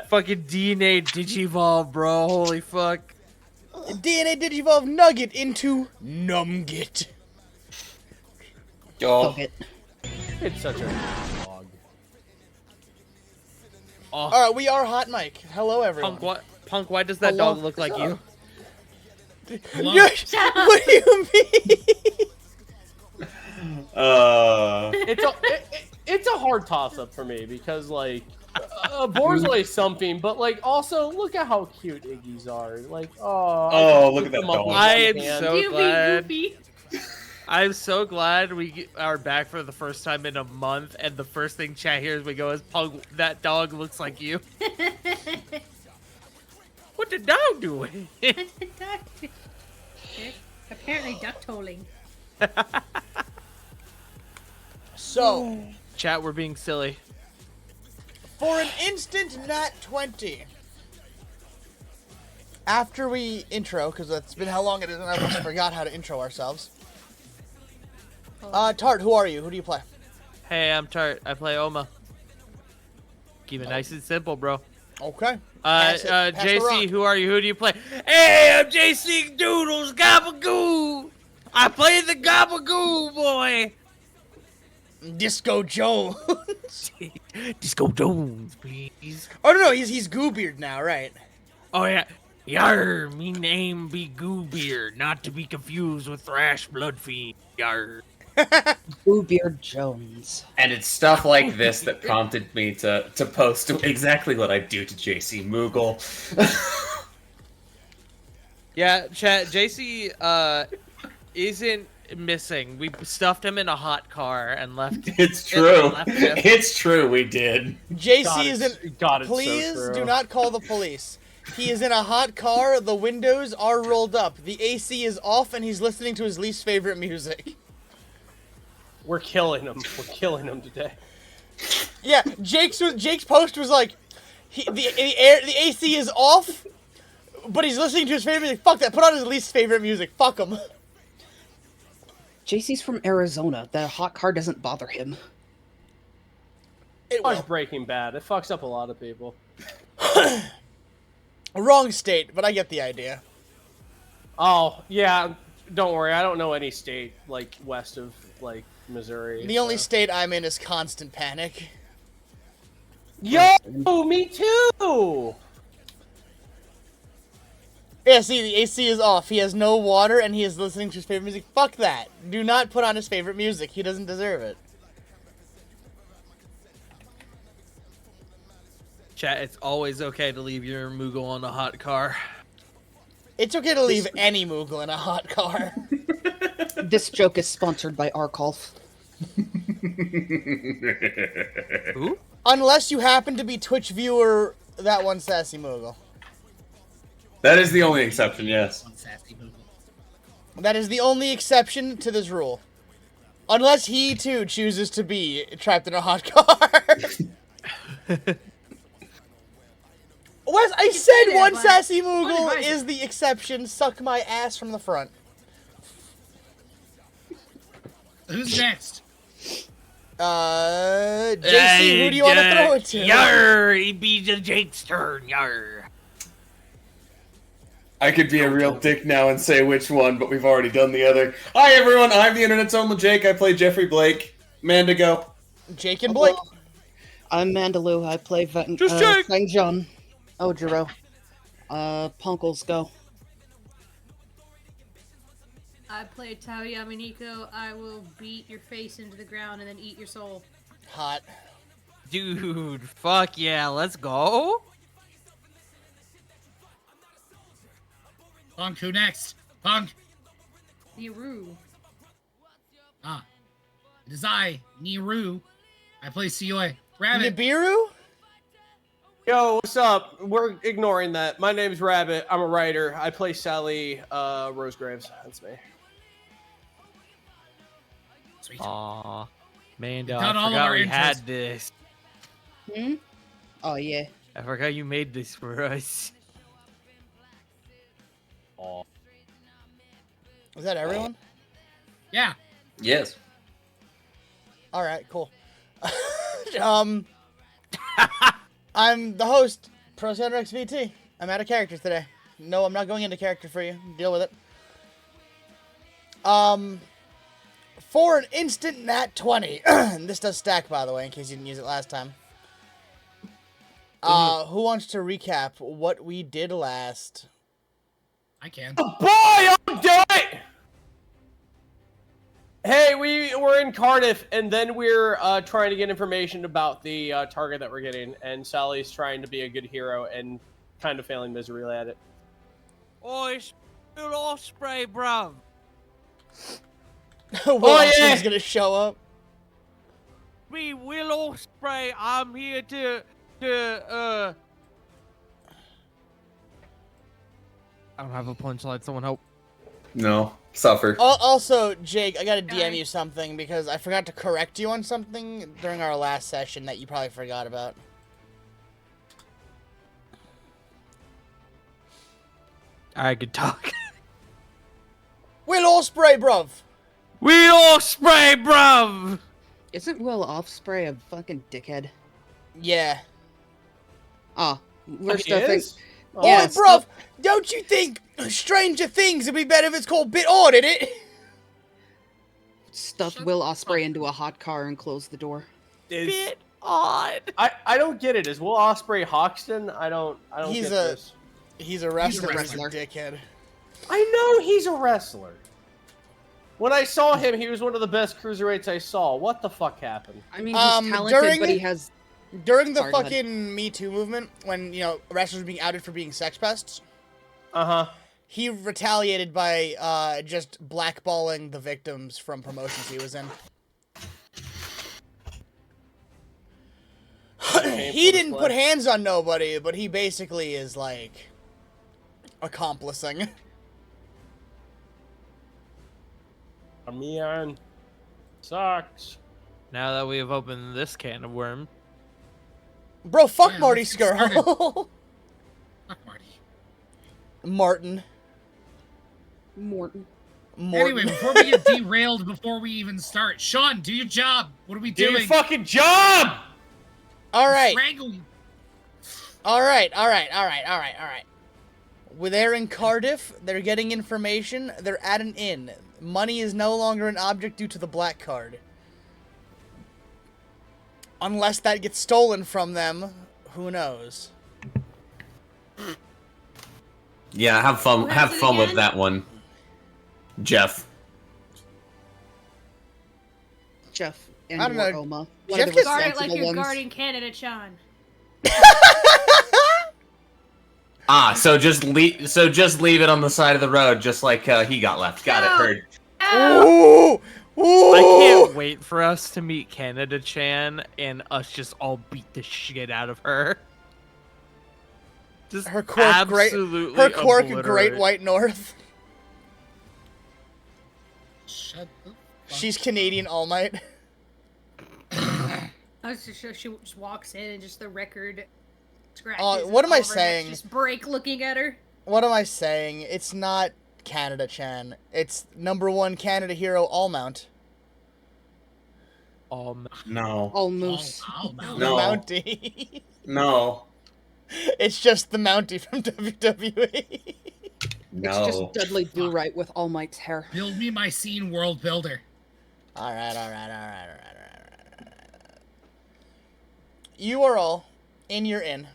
Fucking DNA Digivolve, bro. Holy fuck. DNA Digivolve Nugget into Numgit. Oh, Fuck it. It's such a dog. Oh, All right, we are Hot Mike. Hello, everyone. Punk, why does that Hello? dog look like you? What do you mean? It's a hard toss-up for me because, like, Borzoi something, but, like, also, look at how cute Iggy's are. Like, Oh, look at that dog. I am so Goofy, glad. goofy. I'm so glad we are back for the first time in a month, and the first thing chat hears we go is, Punk, that dog looks like you. What the dog doing? Apparently duck-toling. So, Chat, we're being silly. for an instant nat 20, after we intro, because that's been how long it is, and I almost forgot how to intro ourselves. Tart, who are you? Who do you play? Hey, I'm Tart. I play Oma. Keep it nice and simple, bro. Okay. Pass the rock. JC, who are you? Who do you play? Hey, I'm JC Doodles Gabagoo. I play the Gabagoo, boy. Disco Jones. Disco Jones, please. Oh, no, he's Goobeard now, right? Oh, yeah. Yar, me name be Goobeard, not to be confused with Thrash Bloodfiend. Yar. Bluebeard Jones. And it's stuff like this that prompted me to post exactly what I do to JC Moogle. Yeah, chat, JC isn't missing. We stuffed him in a hot car and left. It's true. left him. It's true, we did. JC isn't. God, it's Please so true. do not call the police. He is in a hot car, the windows are rolled up, the AC is off, and he's listening to his least favorite music. We're killing him. We're killing him today. Yeah, Jake's post was like, the AC is off, but he's listening to his favorite music. Fuck that, put on his least favorite music. Fuck him. JC's from Arizona. The hot car doesn't bother him. It Watch will. Breaking Bad. It fucks up a lot of people. Wrong state, but I get the idea. Oh, yeah. Don't worry. I don't know any state, like, west of, like, Missouri. The only state I'm in is constant panic. Yo! Me too! Yeah, see, the AC is off. He has no water, and he is listening to his favorite music. Fuck that. Do not put on his favorite music. He doesn't deserve it. Chat, it's always okay to leave your Moogle on a hot car. It's okay to leave any Moogle in a hot car. This joke is sponsored by Arkolf. Who? Unless you happen to be Twitch viewer that one Sassy Moogle. That is the only exception, yes. That is the only exception to this rule. Unless he, too, chooses to be trapped in a hot car. Wes, I said that, one but- Sassy Moogle What? is the exception. Suck my ass from the front. Who's next? JC, who do you want to throw it to? Yar, it be the Jake's turn. Yar. I could be a real dick now and say which one, but we've already done the other. Hi everyone, I'm the internet's own Jake. I play Jeffrey Blake. Mandigo. Jake and Blake. I'm Mandaloo. I play Just Jake! Fang John. Oh, Jiro. Punkles, go. I play Tao Yamaniko. I will beat your face into the ground and then eat your soul. Hot. Dude, fuck yeah, let's go. Punk, who next? Punk. Niru. It is I, Niru. I play Sioi. Rabbit. Nibiru? Yo, what's up? We're ignoring that. My name's Rabbit. I'm a writer. I play Sally Rosegraves. That's me. Sweet. Aw, man, I Got all of forgot our we intros. had this. Hmm? Oh, yeah. I forgot you made this for us. Is that everyone? Yeah. Yes. Alright, cool. I'm the host, Pro Center XVT. I'm out of character today. No, I'm not going into character for you. Deal with it. For an instant nat 20. This does stack, by the way, in case you didn't use it last time. Who wants to recap what we did last? I can. Oh boy, I'll do it! Hey, we were in Cardiff, and then we're trying to get information about the target that we're getting, and Sally's trying to be a good hero and kind of failing miserably at it. Oh, it's Will Ospreay, bruv. Will Ospreay's gonna show up. Me, Will Ospreay. I'm here to I don't have a punchline. Someone help. No. Suffer. Also, Jake, I gotta DM you something because I forgot to correct you on something during our last session that you probably forgot about. I could talk. Will Ospreay, bruv! Will Ospreay, bruv! Isn't Will Offspray a fucking dickhead? Yeah. Ah, we're He still is? Oh, Yeah, bruv! Don't you think Stranger Things would be better if it's called Bit Odd, innit? stuff Will Osprey into a hot car and close the door. Bit odd. I don't get it. Is Will Ospreay Hoxton? I don't He's get a- this. He's a wrestler. He's a wrestler. dickhead. I know he's a wrestler. When I saw him, he was one of the best cruiserweights I saw. What the fuck happened? I mean, he's talented, but he has... During the Sorry, go ahead. fucking Me Too movement, when, you know, wrestlers were being outed for being sex pests, Uh-huh. he retaliated by just blackballing the victims from promotions he was in. He didn't put hands on nobody, but he basically is, like, accomplishing. Man, sucks. Now that we have opened this can of worm. Bro, fuck Yeah, Marty let's get Skrull. Fuck Marty. Martin. Morton. Morton. Anyway, before we get derailed, before we even start, Sean, do your job. What are we Do doing? your fucking job! Alright. Strangling. Alright. Well, they're in Cardiff, they're getting information, they're at an inn. Money is no longer an object due to the black card. Unless that gets stolen from them, who knows? Yeah, have fun. Who Have has it fun with again? that one, Jeff. Jeff and I don't or know. Oma. Jeff One of the gets- Guard it like responsible you're ones. guarding Canada, Sean. So just leave it on the side of the road, just like he got left. Got it. No. Heard. Ooh! Ooh! I can't wait for us to meet Canada Chan and us just all beat the shit out of her. Just Her quirk, great. absolutely Her quirk, Great obliterate. White North. Shut the fuck. She's Canadian All Might. I was just, she just walks in and just the record scratches. what am I all over her neck, saying? Just break looking at her. What am I saying? It's not Canada Chan. It's #1 Canada hero Allmount. No. All moose. Oh, no. The No. Mountie. No. It's just the Mountie from WWE. No. It's just Dudley Do Right with All Might's hair. Build me my scene, world builder. Alright. You are all in your inn.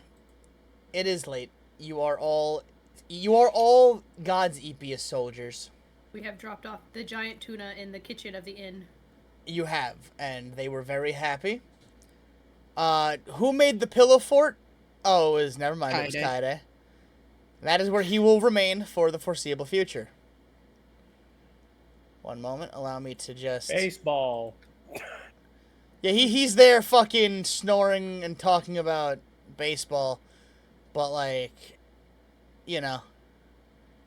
It is late. You are all God's eepiest soldiers. We have dropped off the giant tuna in the kitchen of the inn. You have, and they were very happy. Who made the pillow fort? Oh, it was never mind. It was Kaede. Kaede. That is where he will remain for the foreseeable future. One moment, allow me to just. Baseball. Yeah, he's there, fucking snoring and talking about baseball, but like, you know.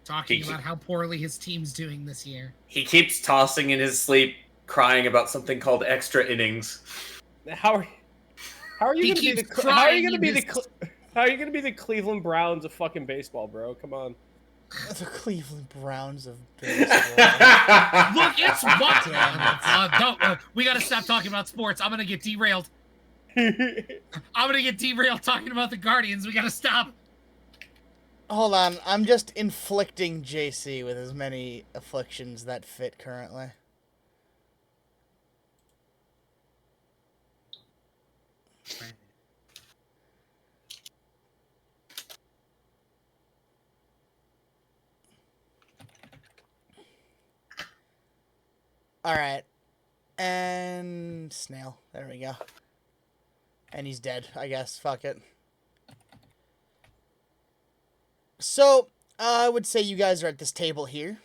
Talking about how poorly his team's doing this year. He keeps tossing in his sleep, crying about something called extra innings. How are you He gonna be the keeps how are you crying gonna in be the his- how are you gonna be the Cleveland Browns of fucking baseball, bro? Come on. The Cleveland Browns of baseball. Look, it's what? We gotta stop talking about sports. I'm gonna get derailed. I'm gonna get derailed talking about the Guardians. We gotta stop. Hold on, I'm just inflicting JC with as many afflictions that fit currently. Alright. And snail. There we go. And he's dead, I guess. Fuck it. So, I would say you guys are at this table here.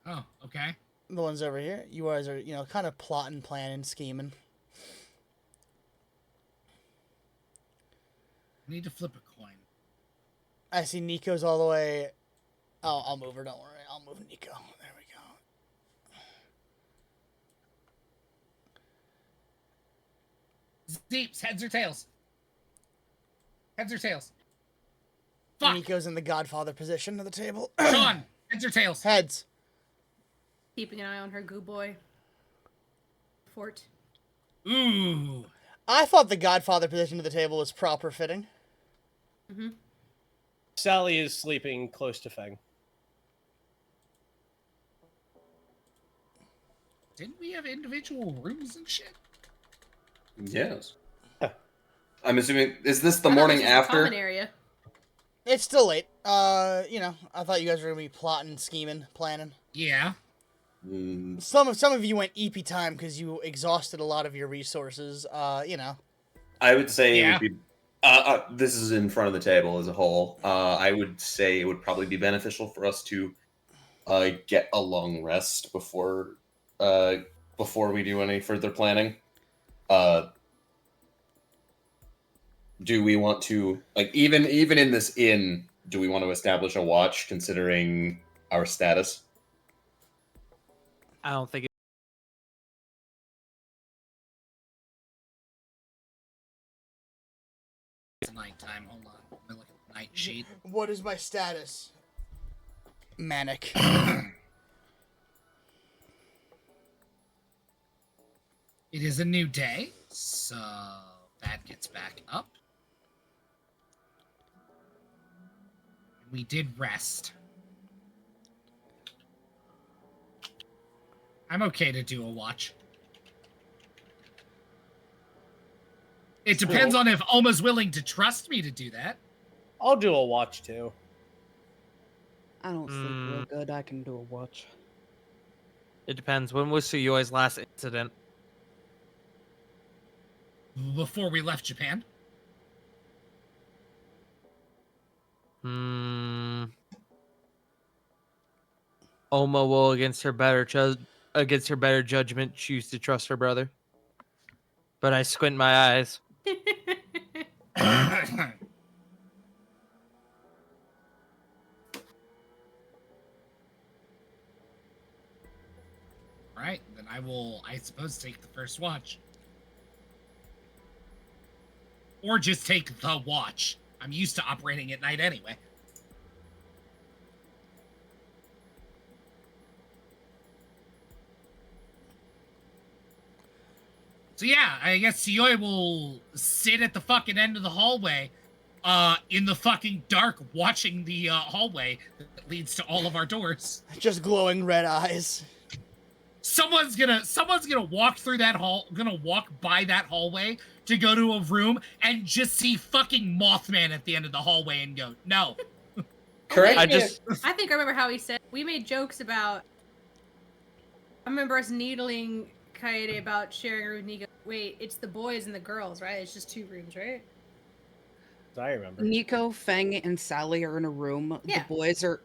Oh, okay. The ones over here. You guys are, kind of plotting, planning, scheming. I need to flip a coin. I see Nico's all the way... Oh, I'll move her, don't worry. I'll move Nico. There we go. Deeps, heads or tails? Heads or tails? Fuck! Nico's in the Godfather position of the table. Sean, heads or tails? Heads. Keeping an eye on her goo boy. Fort. Ooh. I thought the Godfather position of the table was proper fitting. Mm-hmm. Sally is sleeping close to Feng. Didn't we have individual rooms and shit? Yes. I'm assuming, is this the I thought morning this was a after? common area. It's still late. I thought you guys were gonna be plotting, scheming, planning. Yeah. Mm, Some of you went EP time because you exhausted a lot of your resources. I would say Yeah. it would be. This is in front of the table as a whole. I would say it would probably be beneficial for us to get a long rest before we do any further planning. Do we want to, like, even in this inn, do we want to establish a watch considering our status? I don't think It's nighttime. Hold on. Let me look at the night sheet. What is my status? Manic. It is a new day, so that gets back up. We did rest. I'm okay to do a watch. It depends on if Oma's willing to trust me to do that. I'll do a watch too. I don't sleep real good. I can do a watch. it depends. When was Suyoi's last incident? Before we left Japan. Oma will, against her better judgment, choose to trust her brother. But I squint my eyes. Right, then I will, I suppose, take the first watch. Or just take the watch. I'm used to operating at night anyway. So yeah, I guess Suyoi will sit at the fucking end of the hallway, in the fucking dark, watching the hallway that leads to all of our doors. Just glowing red eyes. Someone's gonna walk through that walk by that hallway to go to a room and just see fucking Mothman at the end of the hallway and go, no. Correct. I just I think I remember how he said we made jokes about. I remember us needling Kaede about sharing a room with Nico. Wait, it's the boys and the girls, right? It's just 2 rooms, right? I remember. Nico, Feng, and Sally are in a room. Yeah. The boys are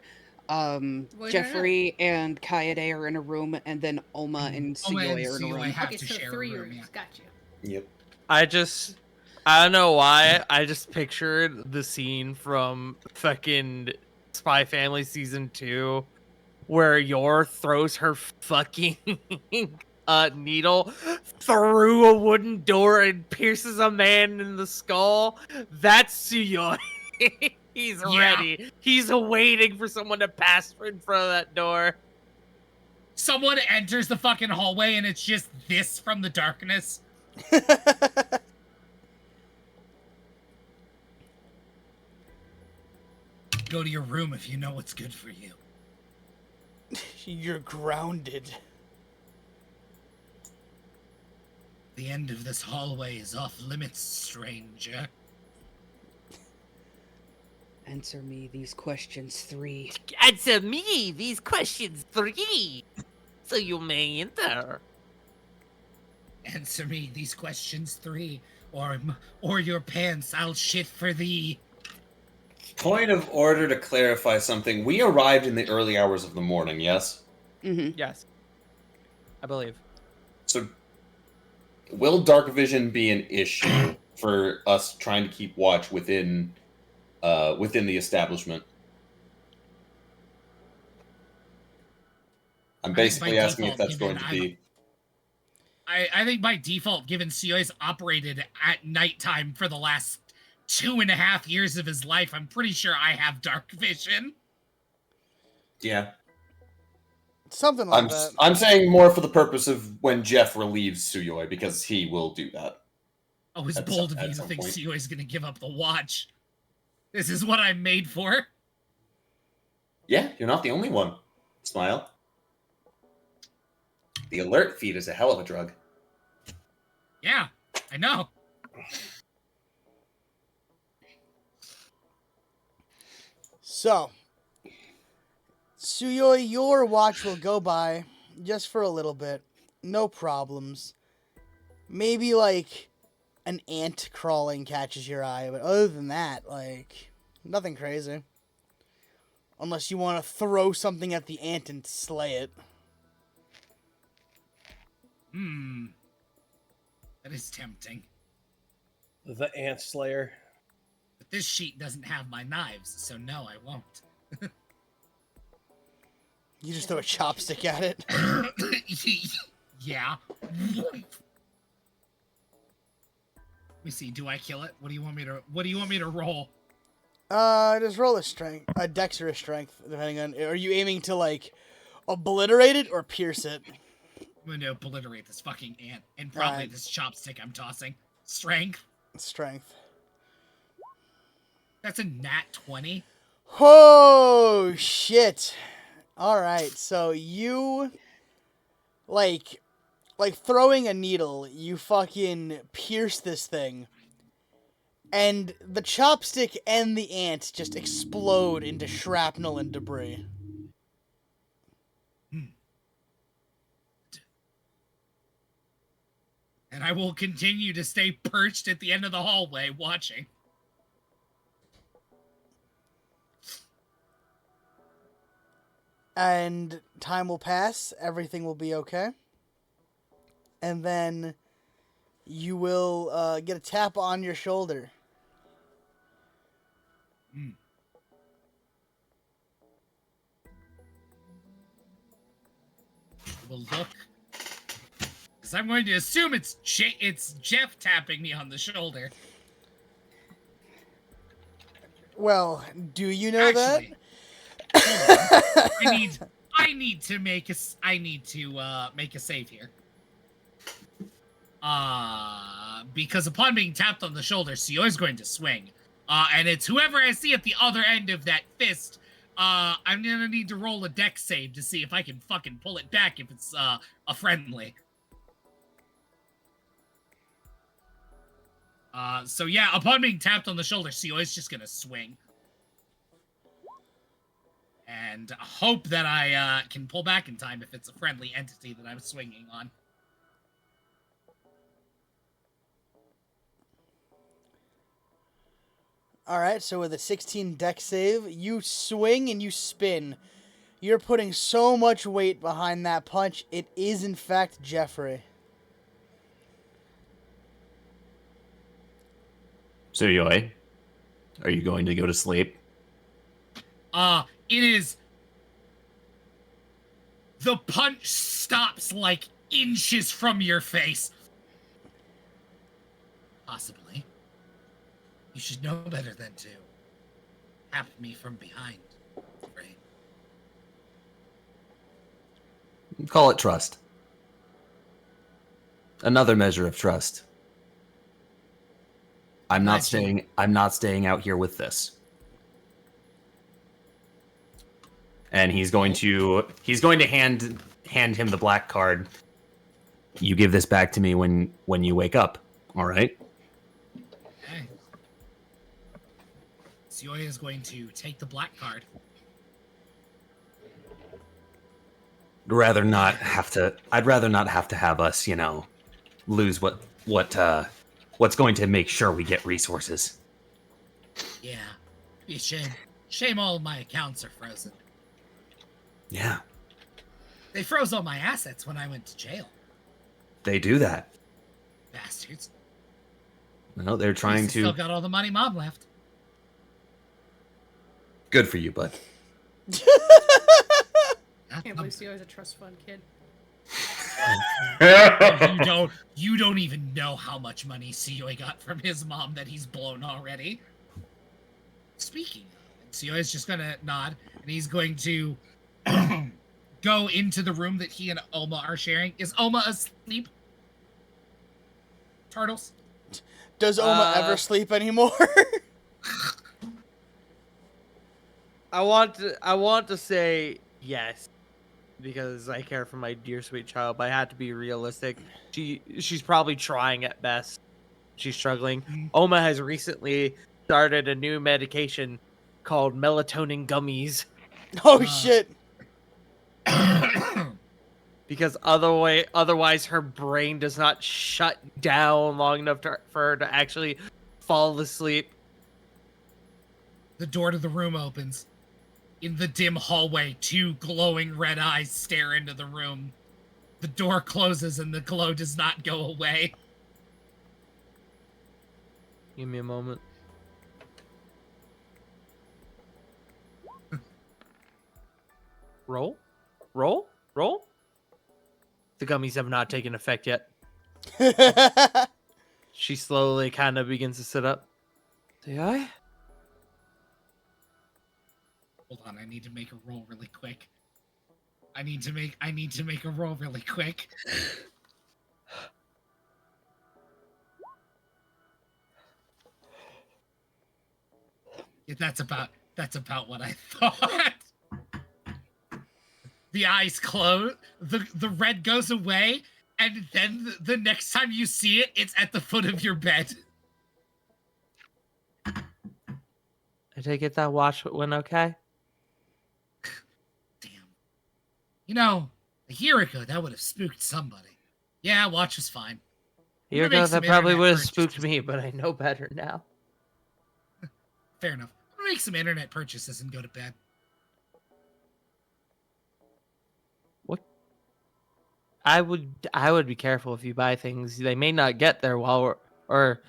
Boys Jeffrey and Kaede are in a room, and then Oma and Oma and Suyoi are in a Suyoi room. have Okay, to so share a 3 room, rooms. yeah. Gotcha. Yep. I don't know why. I just pictured the scene from fucking Spy Family season 2 where Yor throws her fucking needle through a wooden door and pierces a man in the skull. That's Suyoi. He's Yeah. ready. He's waiting for someone to pass in front of that door. Someone enters the fucking hallway and it's just this from the darkness. Go to your room if you know what's good for you. You're grounded. The end of this hallway is off limits, stranger. Answer me these questions 3. Answer me these questions 3, so you may enter. Answer me these questions 3, or your pants I'll shit for thee. Point of order to clarify something. We arrived in the early hours of the morning, yes? Mm-hmm. Yes, I believe. So, will dark vision be an issue for us trying to keep watch within the establishment? I'm basically asking if that's going to be... I think by default, given Sioy's operated at nighttime for the last 2.5 years of his life, I'm pretty sure I have dark vision. Yeah. Something like that. I'm saying more for the purpose of when Jeff relieves Suyoi, because he will do that. Oh, it's bold of you to think Sioy's gonna give up the watch. This is what I'm made for. Yeah, you're not the only one. Smile. The alert feed is a hell of a drug. Yeah, I know. So, Suyoi, your watch will go by just for a little bit. No problems. Maybe, like, an ant crawling catches your eye, but other than that, like, nothing crazy. Unless you want to throw something at the ant and slay it. That is tempting. The Ant Slayer. But this sheet doesn't have my knives, so no, I won't. You just throw a chopstick at it. Yeah. Let me see, do I kill it? What do you want me to roll? Just roll a dexterous strength, depending on... Are you aiming to, like, obliterate it or pierce it? I'm going to obliterate this fucking ant, and probably this chopstick I'm tossing. Strength. Strength. That's a nat 20. Oh, shit. Alright, so you... Like throwing a needle, you fucking pierce this thing. And the chopstick and the ant just explode into shrapnel and debris. And I will continue to stay perched at the end of the hallway watching. And time will pass, everything will be okay. And then you will get a tap on your shoulder. We'll look. Because I'm going to assume it's Jeff tapping me on the shoulder. Well, do you know Actually, that? I need to make a save here. Because upon being tapped on the shoulder, Sio's going to swing. And it's whoever I see at the other end of that fist. I'm gonna need to roll a dex save to see if I can fucking pull it back if it's a friendly. So yeah, upon being tapped on the shoulder, Sio's just gonna swing. And hope that I can pull back in time if it's a friendly entity that I'm swinging on. Alright, so with a 16 dex save, you swing and you spin. You're putting so much weight behind that punch, it is in fact Jeffrey. Suyoi, are you going to go to sleep? It is... The punch stops like inches from your face. Possibly. You should know better than to tap me from behind, right? Call it trust. Another measure of trust. I'm not staying out here with this. And he's going to hand him the black card. You give this back to me when you wake up. All right? Okay. Sioya is going to take the black card. I'd rather not have to have us, lose what's going to make sure we get resources. Yeah. Be a shame. Shame all of my accounts are frozen. Yeah. They froze all my assets when I went to jail. They do that. Bastards. No, they're trying to. Still got all the money Mom left. Good for you, bud. Can't believe Sioya's a trust fund kid. You don't even know how much money Sioy got from his mom that he's blown already. Speaking of, Sioy's just gonna nod, and he's going to go into the room that he and Oma are sharing. Is Oma asleep? Turtles? Does Oma ever sleep anymore? I want to say yes, because I care for my dear sweet child, but I have to be realistic. She's probably trying at best. She's struggling. Oma has recently started a new medication called melatonin gummies. Oh shit. Because otherwise her brain does not shut down long enough for her to actually fall asleep. The door to the room opens. In the dim hallway, 2 glowing red eyes stare into the room. The door closes and the glow does not go away. Give me a moment. Roll? The gummies have not taken effect yet. She slowly kind of begins to sit up. Say I? Hold on, I need to make a roll really quick. I need to make a roll really quick. Yeah, that's about what I thought. The eyes close, the red goes away, and then the next time you see it, it's at the foot of your bed. I take it that watch went okay? Damn. A year ago, that would have spooked somebody. Yeah, watch was fine. A year ago, that probably would have spooked me, but I know better now. Fair enough. I'm gonna make some internet purchases and go to bed. What? I would be careful if you buy things. They may not get there or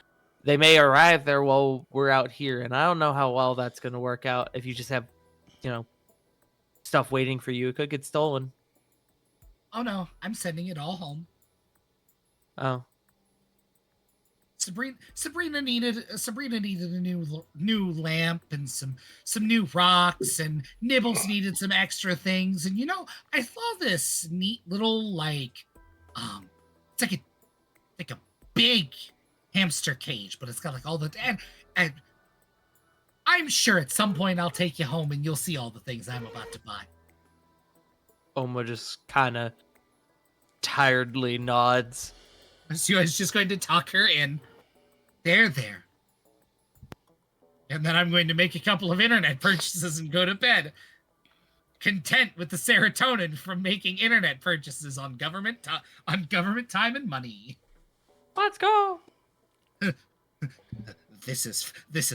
they may arrive there while we're out here, and I don't know how well that's going to work out if you just have, stuff waiting for you. It could get stolen. Oh no, I'm sending it all home. Oh. Sabrina needed a new lamp and some new rocks, and Nibbles needed some extra things. And I saw this neat little it's like a big hamster cage, but it's got all the and I'm sure at some point I'll take you home and you'll see all the things I'm about to buy. Oma just kind of tiredly nods. So I was just going to tuck her in. There. And then I'm going to make a couple of internet purchases and go to bed. Content with the serotonin from making internet purchases on government time and money. Let's go. This is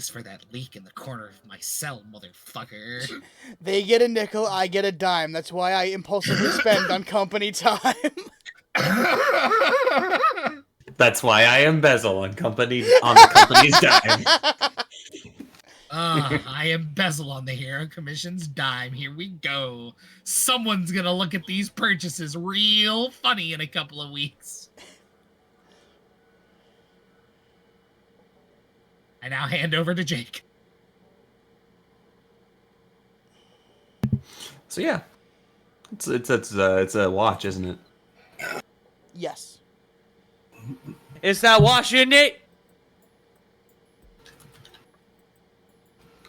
for that leak in the corner of my cell, motherfucker. They get a nickel, I get a dime. That's why I impulsively spend on company time. That's why I embezzle on the company's dime. I embezzle on the Hero Commission's dime. Here we go. Someone's gonna look at these purchases real funny in a couple of weeks. I now hand over to Jake. So yeah, It's a watch, isn't it? Yes. Is that washing it?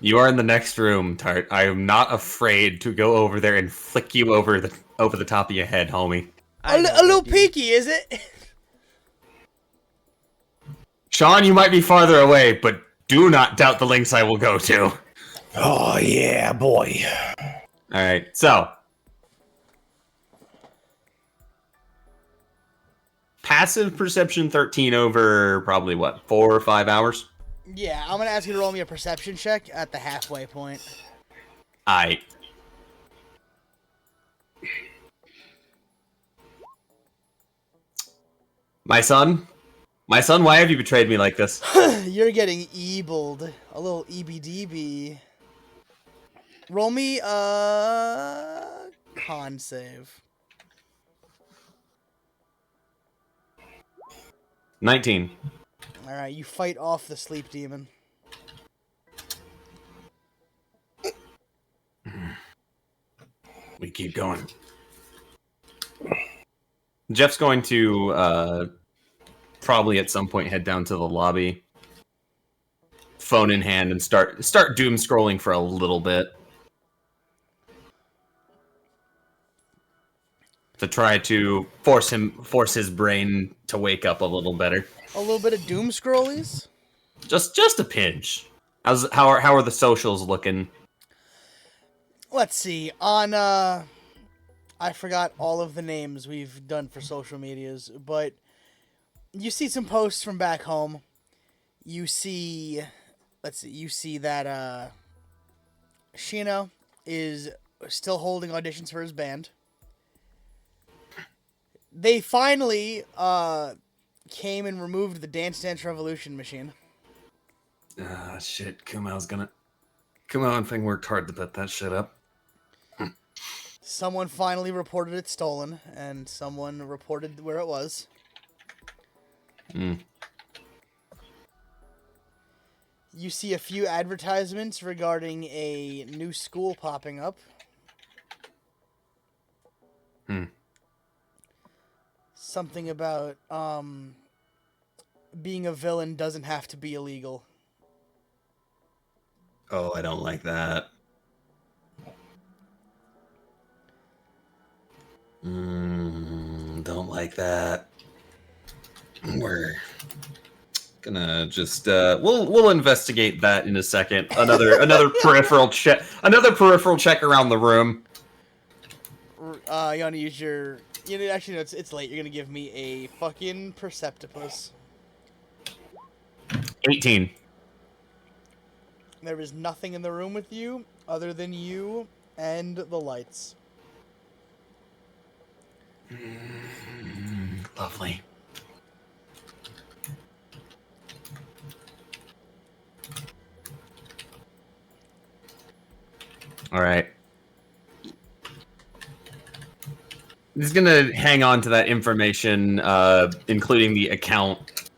You are in the next room, Tart. I am not afraid to go over there and flick you over the top of your head, homie. A little peaky, is it? Sean, you might be farther away, but do not doubt the links I will go to. Oh, yeah, boy. All right, so passive perception 13 over probably what, 4 or 5 hours? Yeah, I'm gonna ask you to roll me a perception check at the halfway point. Aight. My son, why have you betrayed me like this? You're getting eebled. A little EBDB. Roll me a con save. 19. Alright, you fight off the sleep demon. We keep going. Jeff's going to probably at some point head down to the lobby, phone in hand, and start doom scrolling for a little bit to try to force his brain to wake up a little better. A little bit of doom scrollies? Just a pinch. How are the socials looking? Let's see. On I forgot all of the names we've done for social medias, but you see some posts from back home. You see, you see that Shino is still holding auditions for his band. They finally came and removed the Dance Dance Revolution machine. Ah, shit. Kumao and Feng worked hard to put that shit up. Someone finally reported it stolen, and someone reported where it was. You see a few advertisements regarding a new school popping up. Something about being a villain doesn't have to be illegal. Oh, I don't like that. Don't like that. We're gonna just we'll investigate that in a second. Another peripheral check. Another peripheral check around the room. You want to use your... actually, no, it's late. You're gonna give me a fucking Perceptipus. 18. There is nothing in the room with you other than you and the lights. Lovely. All right. I'm just gonna hang on to that information, including the account,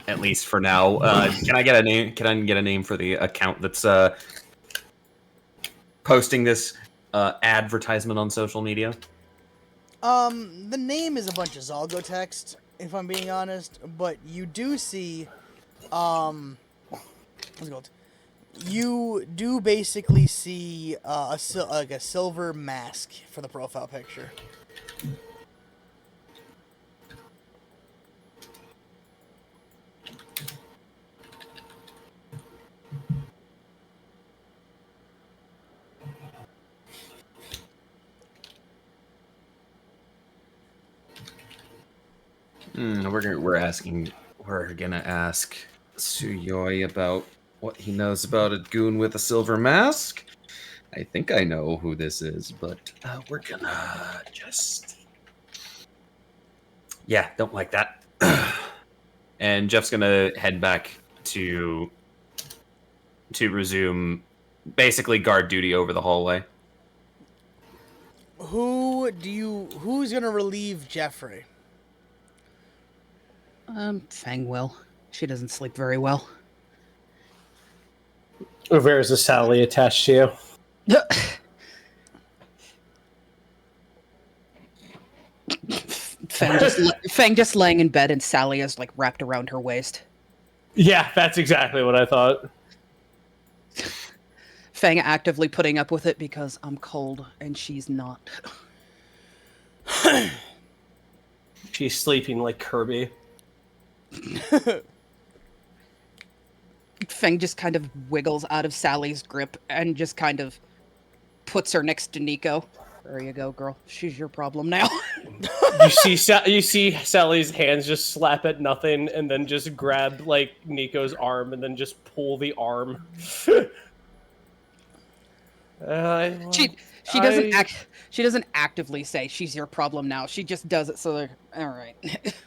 at least for now. Can I get a name? Can I get a name for the account that's posting this advertisement on social media? The name is a bunch of Zalgo text, if I'm being honest, but you do see, what's it called? You do basically see a silver mask for the profile picture. We're gonna ask Suyoi about what he knows about a goon with a silver mask. I think I know who this is, but we're gonna just... Yeah, don't like that. And Jeff's gonna head back to resume basically guard duty over the hallway. Who's gonna relieve Jeffrey? Fang will. She doesn't sleep very well. Where is the Sally attached to you? Fang just laying in bed and Sally is like wrapped around her waist. Yeah, that's exactly what I thought. Fang actively putting up with it because I'm cold and she's not. She's sleeping like Kirby. Fang just kind of wiggles out of Sally's grip and just kind of puts her next to Nico. There you go, girl. She's your problem now. You see Sally's hands just slap at nothing and then just grab like Nico's arm and then just pull the arm. She doesn't actively say she's your problem now. She just does it so they're all right.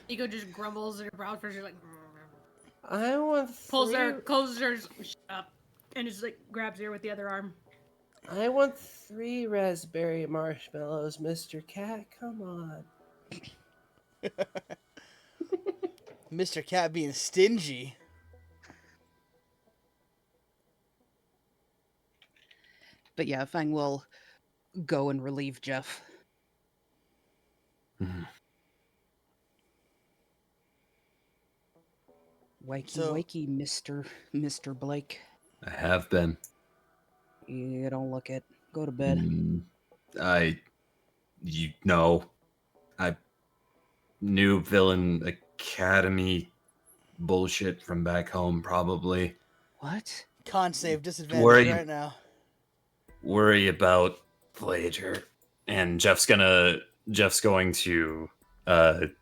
Nico just grumbles at her brow for she's like I want closes her up and just like grabs her with the other arm. I want 3 raspberry marshmallows, Mr. Cat. Come on. Mr. Cat being stingy. But yeah, Fang will go and relieve Jeff. Wakey, Mr. Blake. I have been. You don't look it. Go to bed. I new villain academy bullshit from back home, probably. What? Con save disadvantage right now. Worry about Voyager. And Jeff's going to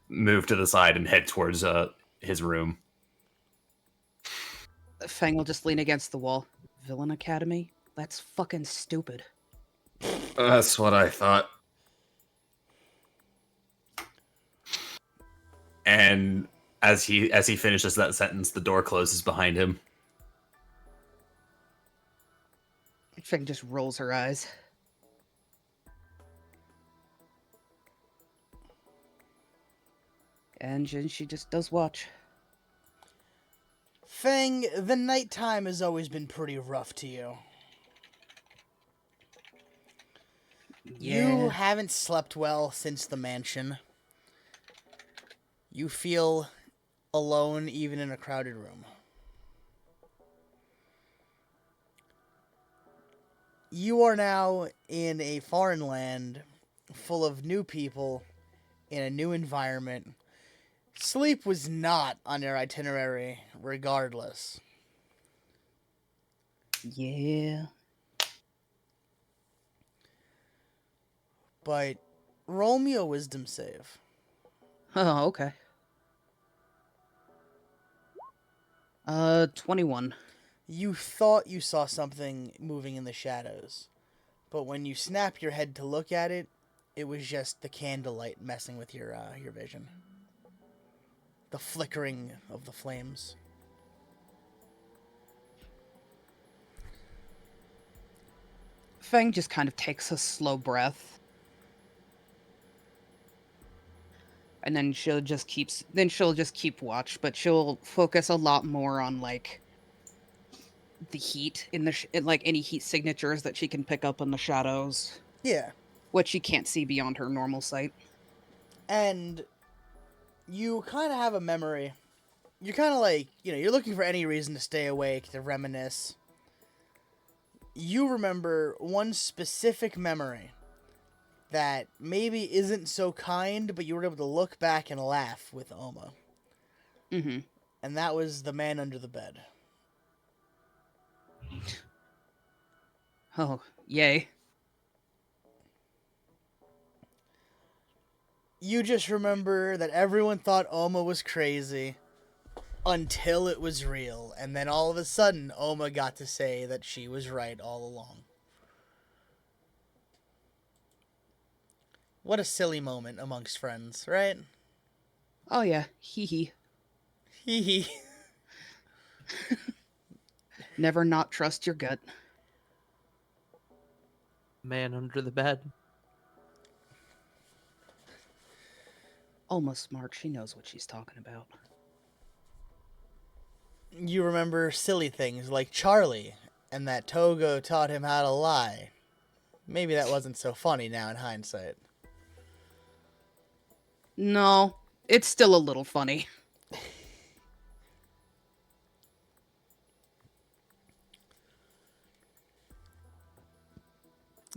move to the side and head towards his room. Fang will just lean against the wall. Villain Academy? That's fucking stupid. That's what I thought. And as he finishes that sentence, the door closes behind him. Fang just rolls her eyes. And she just does watch. Fang, the nighttime has always been pretty rough to you. Yeah. You haven't slept well since the mansion. You feel alone even in a crowded room. You are now in a foreign land full of new people in a new environment. Sleep was not on your itinerary regardless. Yeah. But roll me a wisdom save. Oh, okay. 21. You thought you saw something moving in the shadows, but when you snapped your head to look at it, it was just the candlelight messing with your vision. The flickering of the flames. Fang just kind of takes a slow breath. And then she'll just keep watch, but she'll focus a lot more on like the heat in like any heat signatures that she can pick up in the shadows. Yeah. What she can't see beyond her normal sight. And you kind of have a memory. You're kind of like, you're looking for any reason to stay awake, to reminisce. You remember one specific memory that maybe isn't so kind, but you were able to look back and laugh with Oma. Mm-hmm. And that was the man under the bed. Oh, yay. You just remember that everyone thought Oma was crazy until it was real. And then all of a sudden, Oma got to say that she was right all along. What a silly moment amongst friends, right? Oh yeah, hee hee. Hee hee. Never not trust your gut. Man under the bed. Almost smart. She knows what she's talking about. You remember silly things like Charlie and that Togo taught him how to lie. Maybe that wasn't so funny now in hindsight. No, It's still a little funny.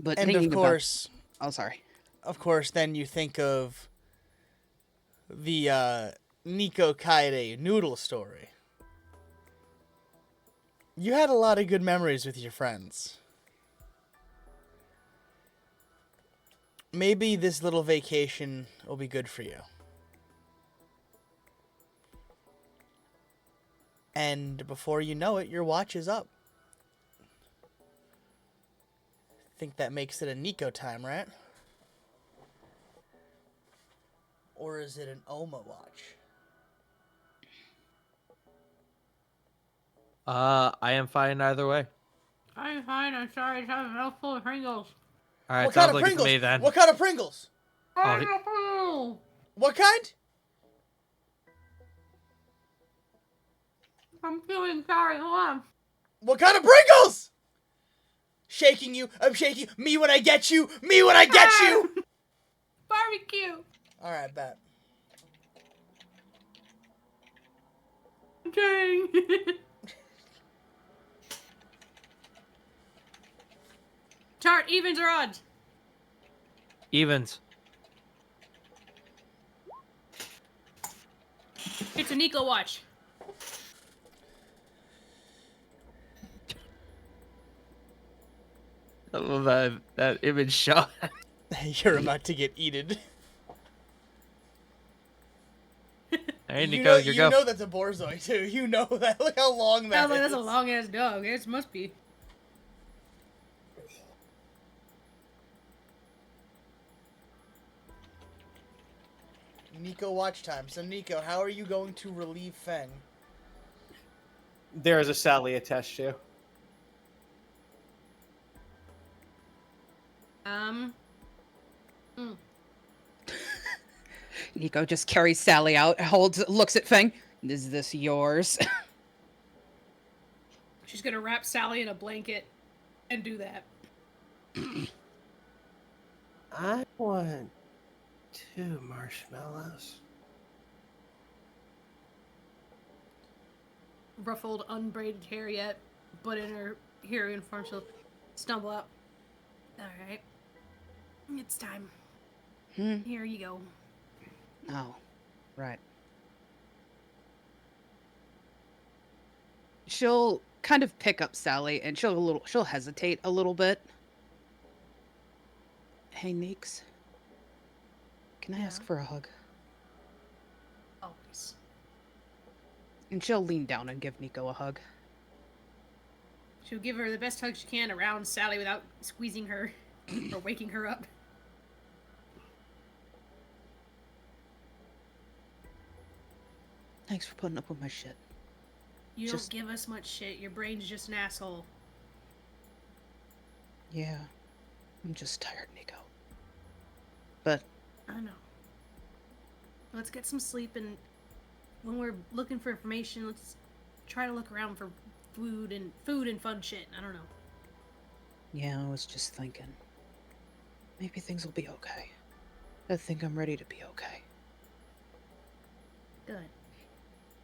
But And thinking oh, sorry. of course, then you think of the Nico Kaede noodle story. You had a lot of good memories with your friends. Maybe this little vacation will be good for you. And before you know it, your watch is up. Think that makes it a Nico time, right? Or is it an Oma watch? I am fine either way. I'm fine. I'm sorry. I have a mouthful of Pringles. All right, What kind sounds of like Pringles? it's me then. What kind of Pringles? Oh, Pineapple. What kind? I'm feeling sorry. Hold on. What kind of Pringles? Shaking you. I'm shaking. Me when I get you. Me when I get you. Barbecue. All right, bet. Dang. Tart, evens or odds? evens. It's a Nico watch. I love that image shot. You're about to get eaten. Hey, You Nico, know, you you go. know that's a Borzoi too. You know that. Look how long that Sounds like is. that's a long ass dog. It must be. Nico watch time. So Nico, how are you going to relieve Feng? There is a Sally attached to. Nico just carries Sally out, looks at Feng. Is this yours? She's gonna wrap Sally in a blanket and do that. I want 2 marshmallows. Ruffled, unbraided hair yet, but in her hero uniform, she'll stumble out. All right, it's time. Here you go. Oh, right. She'll kind of pick up Sally, and she'll hesitate a little bit. Hey, Neeks. Can I ask for a hug? Always. And she'll lean down and give Nico a hug. She'll give her the best hug she can around Sally without squeezing her or waking her up. Thanks for putting up with my shit. You Just- don't give us much shit. Your brain's just an asshole. Yeah. I'm just tired, Nico. But I know. Let's get some sleep, and when we're looking for information, let's try to look around for food and fun shit. I don't know. yeah, I was just thinking. Maybe things will be okay. I think I'm ready to be okay. Good.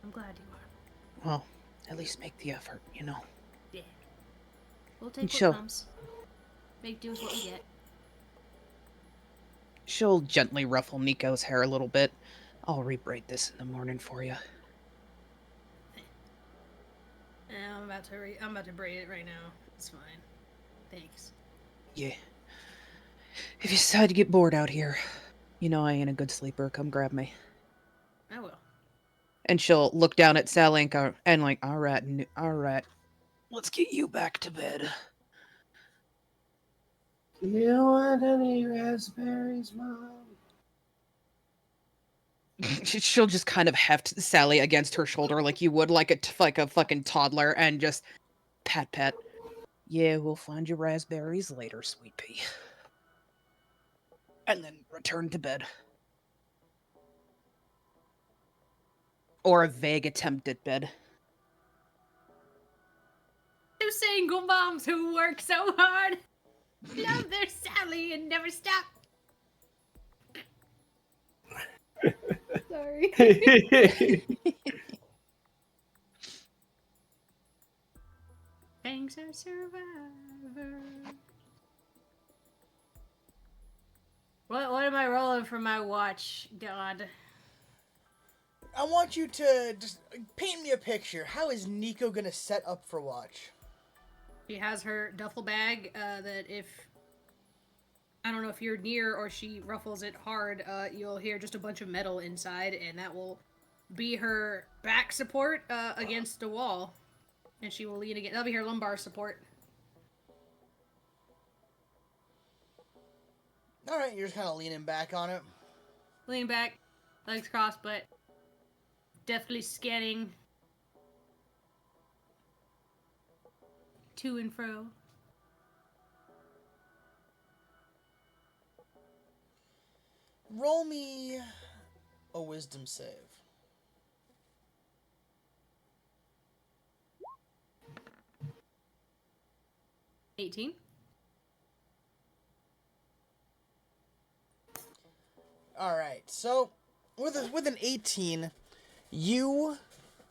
I'm glad you are. Well, at least make the effort, you know. Yeah. We'll take She'll- what comes. Make do with what we get. She'll gently ruffle Nico's hair a little bit. I'll rebraid this in the morning for you. I'm about to braid it right now. It's fine. Thanks. Yeah. If you decide to get bored out here, you know I ain't a good sleeper. Come grab me. I will. And she'll look down at Sally and like, all right, let's get you back to bed. Do you want any raspberries, Mom? She'll just kind of heft Sally against her shoulder like you would like a fucking toddler and just pat. Yeah, we'll find you raspberries later, sweet pea. And then return to bed. Or a vague attempt at bed. Two single moms who work so hard, love their Sally and never stop. Sorry. Thanks, a survivor. What am I rolling for my watch, God? I want you to just paint me a picture. How is Nico gonna set up for watch? She has her duffel bag that if... I don't know if you're near or she ruffles it hard, you'll hear just a bunch of metal inside, and that will be her back support against the wall. And she will lean again. That'll be her lumbar support. Alright, you're just kind of leaning back on it. Lean back, legs crossed, but definitely scanning to and fro. Roll me a wisdom save. $18. Alright, so with an 18, you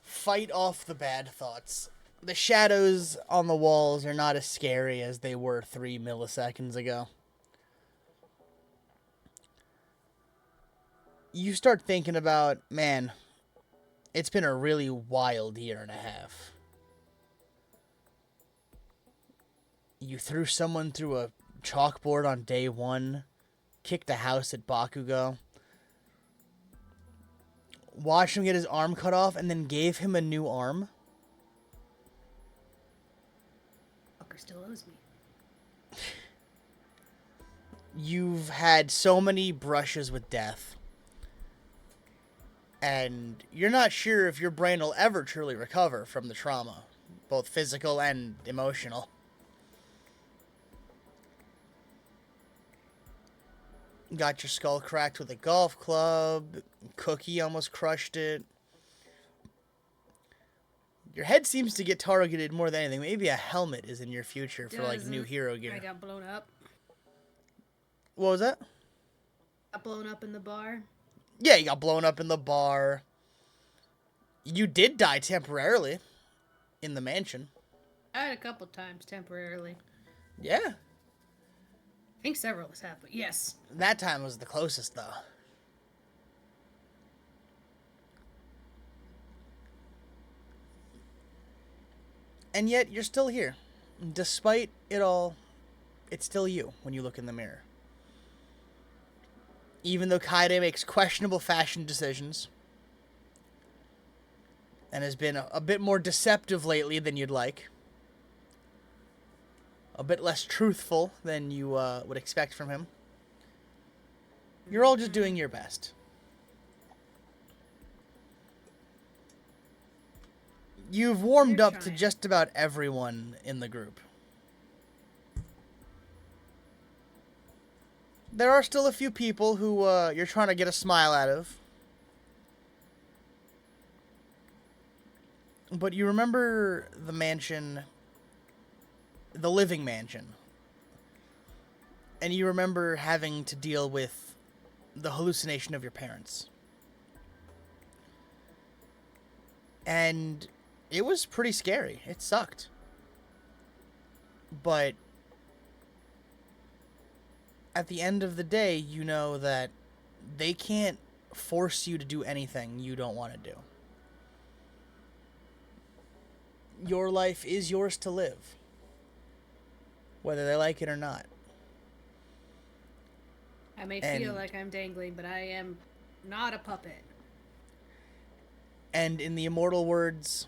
fight off the bad thoughts. The shadows on the walls are not as scary as they were 3 milliseconds ago. You start thinking about, man, it's been a really wild year and a half. You threw someone through a chalkboard on day 1, kicked a house at Bakugo, watched him get his arm cut off, and then gave him a new arm. Fucker still owes me. You've had so many brushes with death. And you're not sure if your brain will ever truly recover from the trauma, both physical and emotional. Got your skull cracked with a golf club. Cookie almost crushed it. Your head seems to get targeted more than anything. Maybe a helmet is in your future for like new hero gear. I got blown up. What was that? Got blown up in the bar. Yeah, you got blown up in the bar. You did die temporarily in the mansion. I had a couple times temporarily. Yeah. I think several has happened. Yes. That time was the closest, though. And yet, you're still here. Despite it all, it's still you when you look in the mirror. Even though Kaede makes questionable fashion decisions and has been a bit more deceptive lately than you'd like, a bit less truthful than you would expect from him, you're all just doing your best. You've warmed You're up to trying. just about everyone in the group. There are still a few people who you're trying to get a smile out of. But you remember the mansion, the living mansion. And you remember having to deal with the hallucination of your parents. And it was pretty scary. It sucked. But at the end of the day, you know that they can't force you to do anything you don't want to do. Your life is yours to live, whether they like it or not. I may feel And- like I'm dangling, but I am not a puppet. And in the immortal words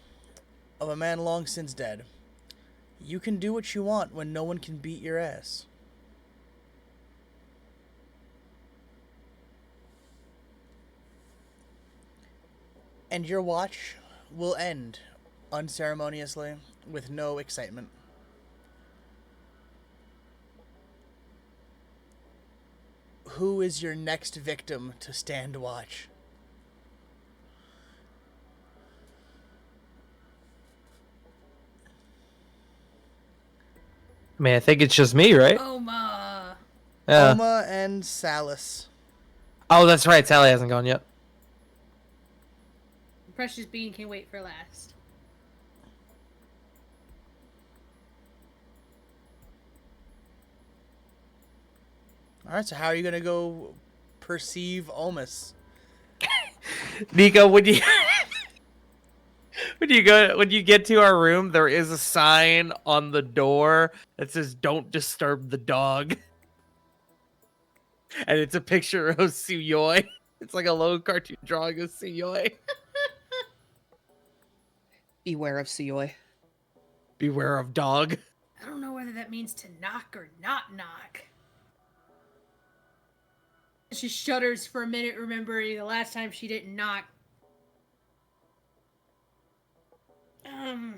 of a man long since dead, you can do what you want when no one can beat your ass. And your watch will end unceremoniously with no excitement. Who is your next victim to stand watch? I mean, I think it's just me, right? Oma. Yeah. Alma and Salus. Oh, that's right. Sally hasn't gone yet. Precious Bean can wait for last. All right, so how are you gonna go perceive Omus? Nico, when you when you get to our room, there is a sign on the door that says "Don't disturb the dog," and it's a picture of Suyoi. It's like a little cartoon drawing of Suyoi. Beware of Suyoi. Beware of dog. I don't know whether that means to knock or not knock. She shudders for a minute, remembering the last time she didn't knock. No,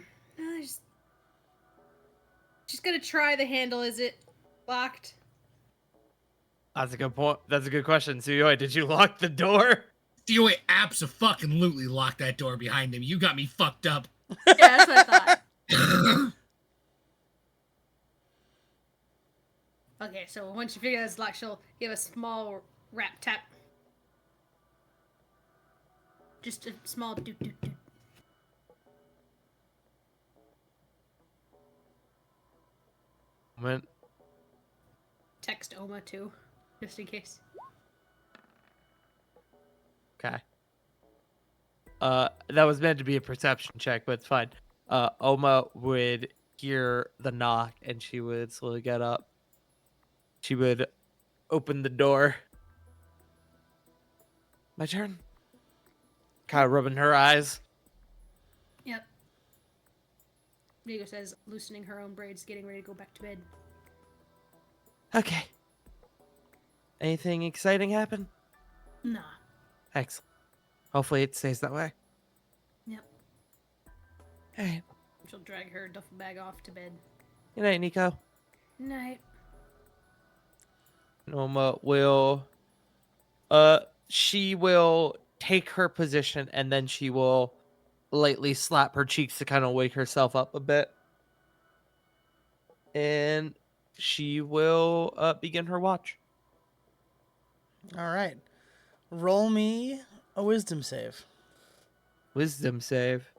she's gonna try the handle. Is it locked? That's a good point. That's a good question. Suyoi, did you lock the door? Suyoi abso-fucking-lutely locked that door behind him. You got me fucked up. Yeah, that's what I thought. Okay, so once you figure out it's locked, she'll give a small rap tap. Just a small doot doot doot. Moment. Text Oma too, just in case. Okay. That was meant to be a perception check, but it's fine. Oma would hear the knock and she would slowly get up. She would open the door. My turn. Kind of rubbing her eyes. Yep. Vigo says, loosening her own braids, getting ready to go back to bed. Okay. Anything exciting happen? Nah. Excellent. Hopefully it stays that way. Yep. Alright. She'll drag her duffel bag off to bed. Good night, Nico. Night. Noma will she will take her position and then she will lightly slap her cheeks to kind of wake herself up a bit. And she will begin her watch. All right, roll me a wisdom save. Wisdom save.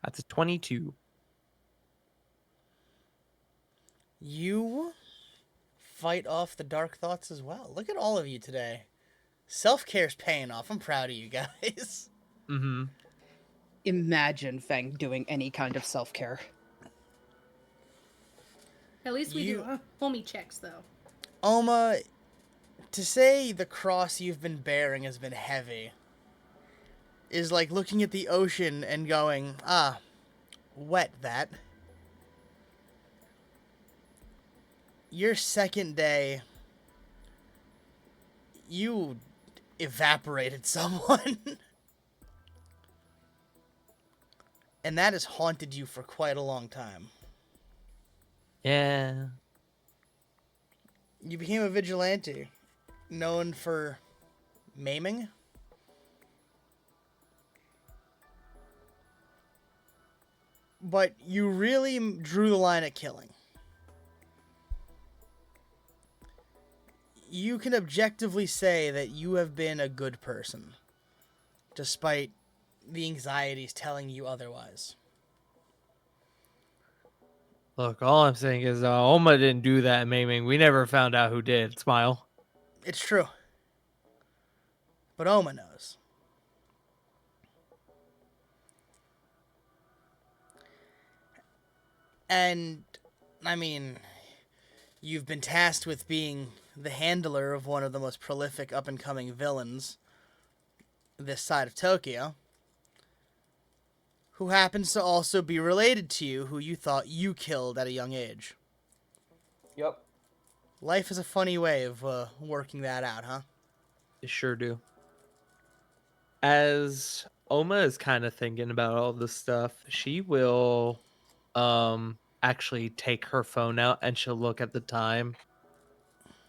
That's a 22. You fight off the dark thoughts as well. Look at all of you today. Self-care's paying off. I'm proud of you guys. Mm-hmm. Imagine Feng doing any kind of self-care. At least we do homie checks, though. Oma, to say the cross you've been bearing has been heavy is like looking at the ocean and going, wet that. Your second day, you evaporated someone. And that has haunted you for quite a long time. Yeah. You became a vigilante, known for maiming. But you really drew the line at killing. You can objectively say that you have been a good person, despite the anxieties telling you otherwise. Look, all I'm saying is Oma didn't do that maiming. We never found out who did. Smile. It's true. But Oma knows. And, I mean, you've been tasked with being the handler of one of the most prolific up-and-coming villains this side of Tokyo, who happens to also be related to you, who you thought you killed at a young age. Yep. Life is a funny way of working that out, huh? They sure do. As Oma is kind of thinking about all this stuff, she will actually take her phone out and she'll look at the time.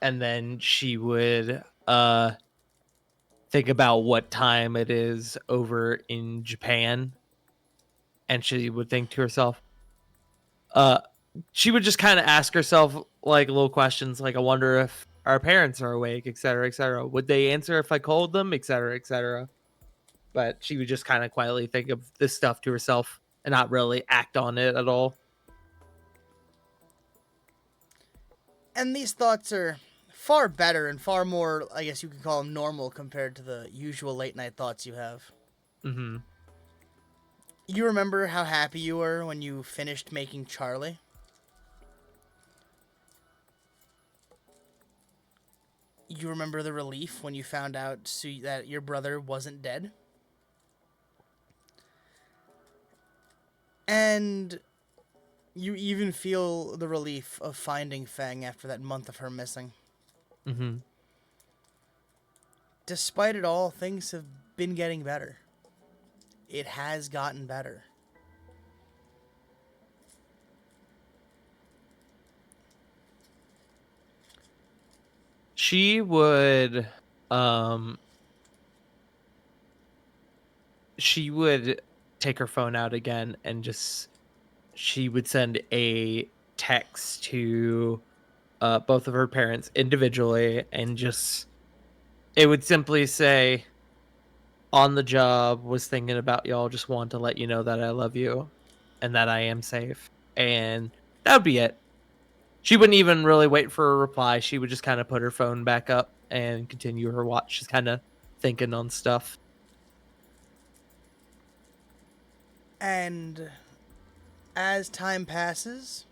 And then she would think about what time it is over in Japan. And she would think to herself, she would just kind of ask herself like little questions like, I wonder if our parents are awake, etc., etc. Would they answer if I called them, etc., etc.? But she would just kind of quietly think of this stuff to herself and not really act on it at all. And these thoughts are far better and far more, I guess you could call them normal compared to the usual late night thoughts you have. Mm-hmm. You remember how happy you were when you finished making Charlie? You remember the relief when you found out that your brother wasn't dead? And you even feel the relief of finding Fang after that month of her missing. Mm-hmm. Despite it all, things have been getting better. It has gotten better. She would take her phone out again and she would send a text to both of her parents individually, and it would simply say, on the job, was thinking about y'all, just want to let you know that I love you and that I am safe. And that would be it. She wouldn't even really wait for a reply. She would just kind of put her phone back up and continue her watch, just kind of thinking on stuff. And as time passes,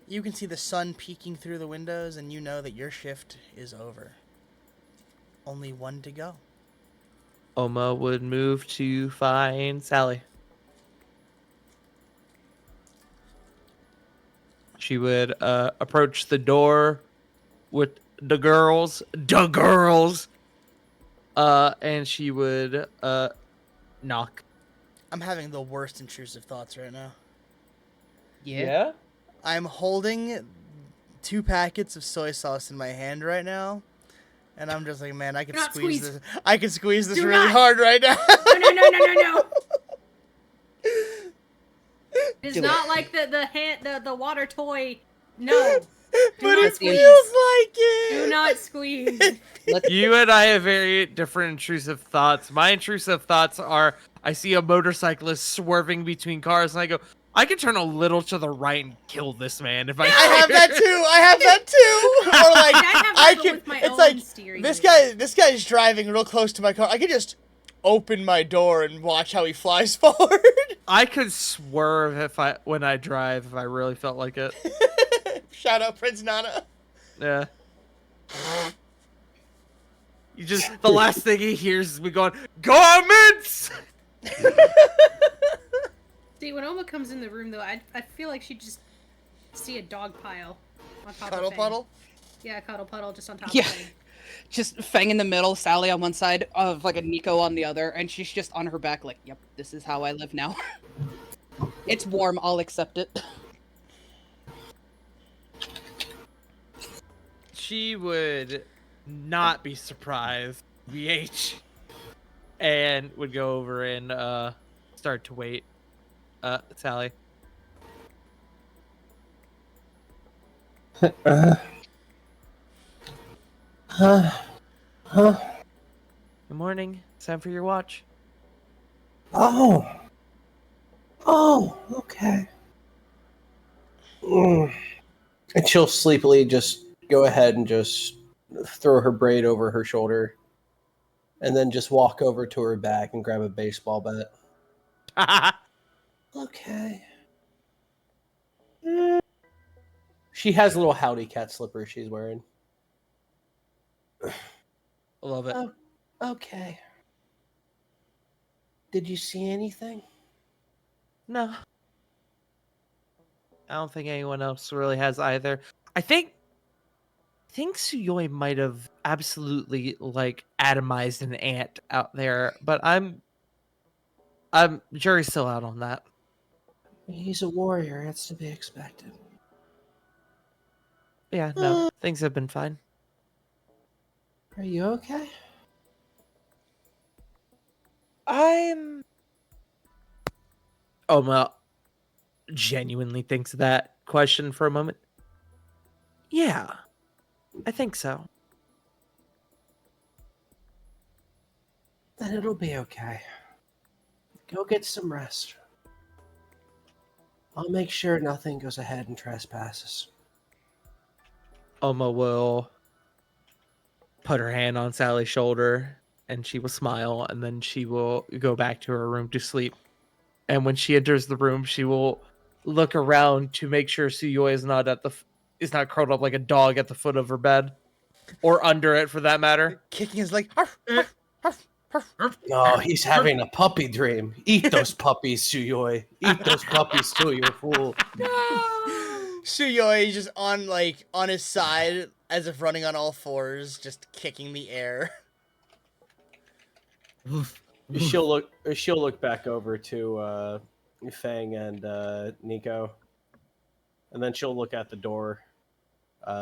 you can see the sun peeking through the windows, and you know that your shift is over. Only one to go. Oma would move to find Sally. She would approach the door with the girls, and she would knock. I'm having the worst intrusive thoughts right now. Yeah. I'm holding 2 packets of soy sauce in my hand right now, and I'm just like, man, I could Do not squeeze squeeze. this. I could squeeze this Do really not. hard right now. No. It's Do not like the water toy. No. But not it squeeze. feels like it. Do not squeeze. You and I have very different intrusive thoughts. My intrusive thoughts are, I see a motorcyclist swerving between cars, and I go, I can turn a little to the right and kill this man if I. I have that too. Or like, I have that, I but can. with my It's own like steering this wheel. guy's driving real close to my car. I could just open my door and watch how he flies forward. I could swerve when I drive if I really felt like it. Shout out Prince Nana. Yeah. The last thing he hears is me going, "Garments!" See, when Oma comes in the room, though, I feel like she'd just see a dog pile on top Cuddle of Fang. puddle. Yeah, cuddle puddle just on top Yeah. of Fang. Just Fang in the middle, Sally on one side, of like a Nico on the other, and she's just on her back, like, yep, this is how I live now. It's warm, I'll accept it. She would not be surprised, BH, and would go over and start to wait. Sally. Good morning. It's time for your watch. Oh, okay. And she'll sleepily just go ahead and just throw her braid over her shoulder and then just walk over to her back and grab a baseball bat. Okay. She has little howdy cat slippers she's wearing. I love it. Oh, okay. Did you see anything? No. I don't think anyone else really has either. I think Suyoi might have absolutely like atomized an ant out there, but I'm jury's still out on that. He's a warrior. That's to be expected. Yeah, no, things have been fine. Are you okay? Oma genuinely thinks of that question for a moment. Yeah. I think so. Then it'll be okay. Go get some rest. I'll make sure nothing goes ahead and trespasses. Oma will put her hand on Sally's shoulder and she will smile, and then she will go back to her room to sleep. And when she enters the room, she will look around to make sure Suyoi is not curled up like a dog at the foot of her bed, or under it for that matter. Kicking his leg. Arf, arf, arf, arf. No, he's having a puppy dream. Eat those puppies, Suyoi. Eat those puppies too, you fool. Suyoi is just on his side as if running on all fours, just kicking the air. She'll look back over to Fang and Nico, and then she'll look at the door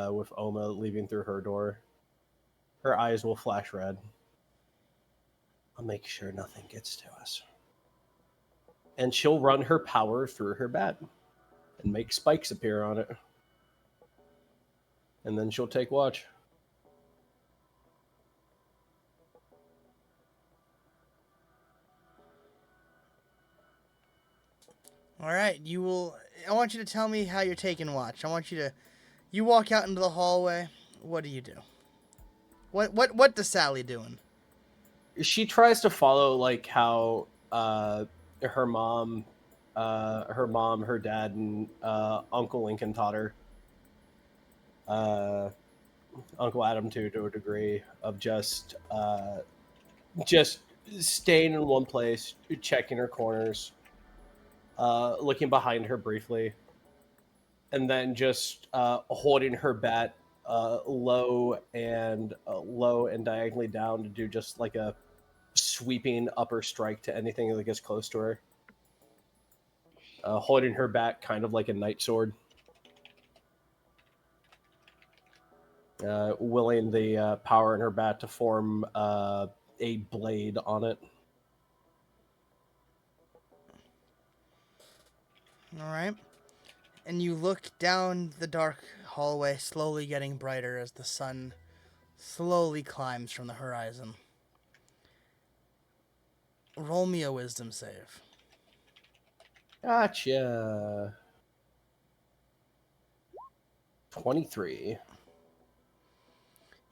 with Oma leaving through her door. Her eyes will flash red. I'll make sure nothing gets to us. And she'll run her power through her bat and make spikes appear on it. And then she'll take watch. All right, I want you to tell me how you're taking watch. You walk out into the hallway. What do you do? What does Sally doing? She tries to follow like how her mom, her dad, and Uncle Lincoln taught her. Uncle Adam too, to a degree of just staying in one place, checking her corners, looking behind her briefly, and then just holding her bat low and diagonally down to do just like a sweeping upper strike to anything that gets close to her. Holding her bat kind of like a knight sword. Willing the power in her bat to form a blade on it. All right. And you look down the dark hallway, slowly getting brighter as the sun slowly climbs from the horizon. Roll me a wisdom save. Gotcha. 23.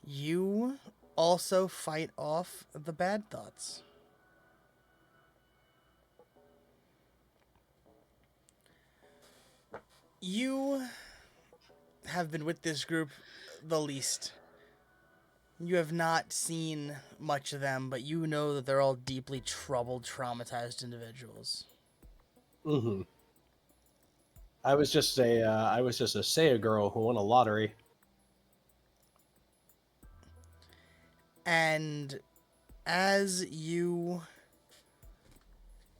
You also fight off the bad thoughts. You have been with this group the least. You have not seen much of them, but you know that they're all deeply troubled, traumatized individuals. Mm-hmm. I was just a Seiya girl who won a lottery. And as you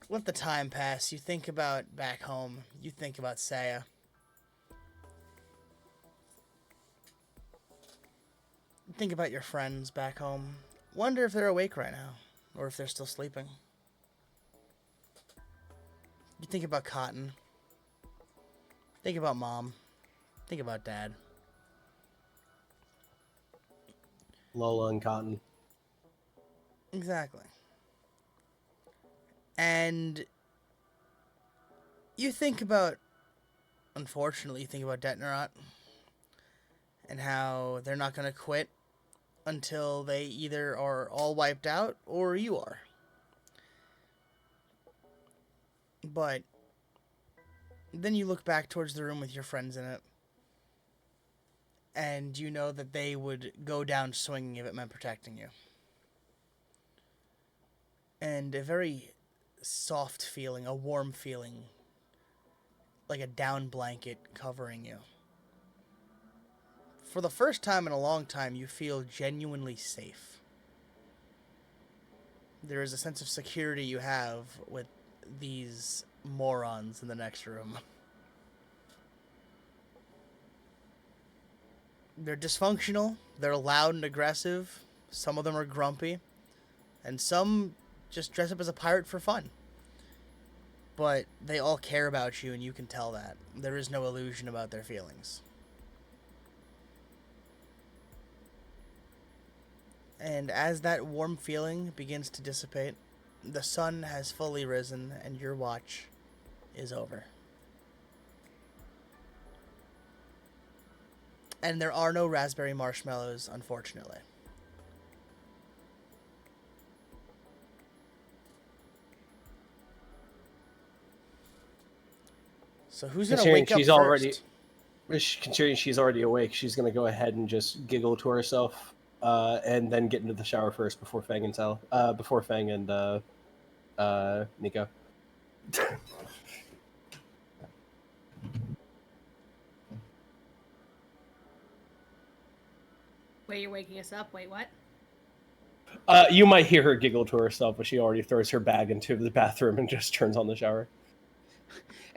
let the time pass, you think about back home. You think about Seiya. Think about your friends back home. Wonder if they're awake right now, or if they're still sleeping. You think about Cotton. Think about Mom. Think about Dad. Lola and Cotton. Exactly. And you think about, unfortunately, you think about Detnerat and how they're not going to quit until they either are all wiped out or you are. But then you look back towards the room with your friends in it, and you know that they would go down swinging if it meant protecting you. And a very soft feeling, a warm feeling, like a down blanket covering you. For the first time in a long time, you feel genuinely safe. There is a sense of security you have with these morons in the next room. They're dysfunctional, they're loud and aggressive, some of them are grumpy, and some just dress up as a pirate for fun. But they all care about you, and you can tell that. There is no illusion about their feelings. And as that warm feeling begins to dissipate, the sun has fully risen and your watch is over. And there are no raspberry marshmallows, unfortunately. So who's gonna Considering wake up she's first? already- Considering she's already awake, she's gonna go ahead and just giggle to herself, and then get into the shower first before Fang and Nico. Wait, you're waking us up? Wait, what? You might hear her giggle to herself, but she already throws her bag into the bathroom and just turns on the shower.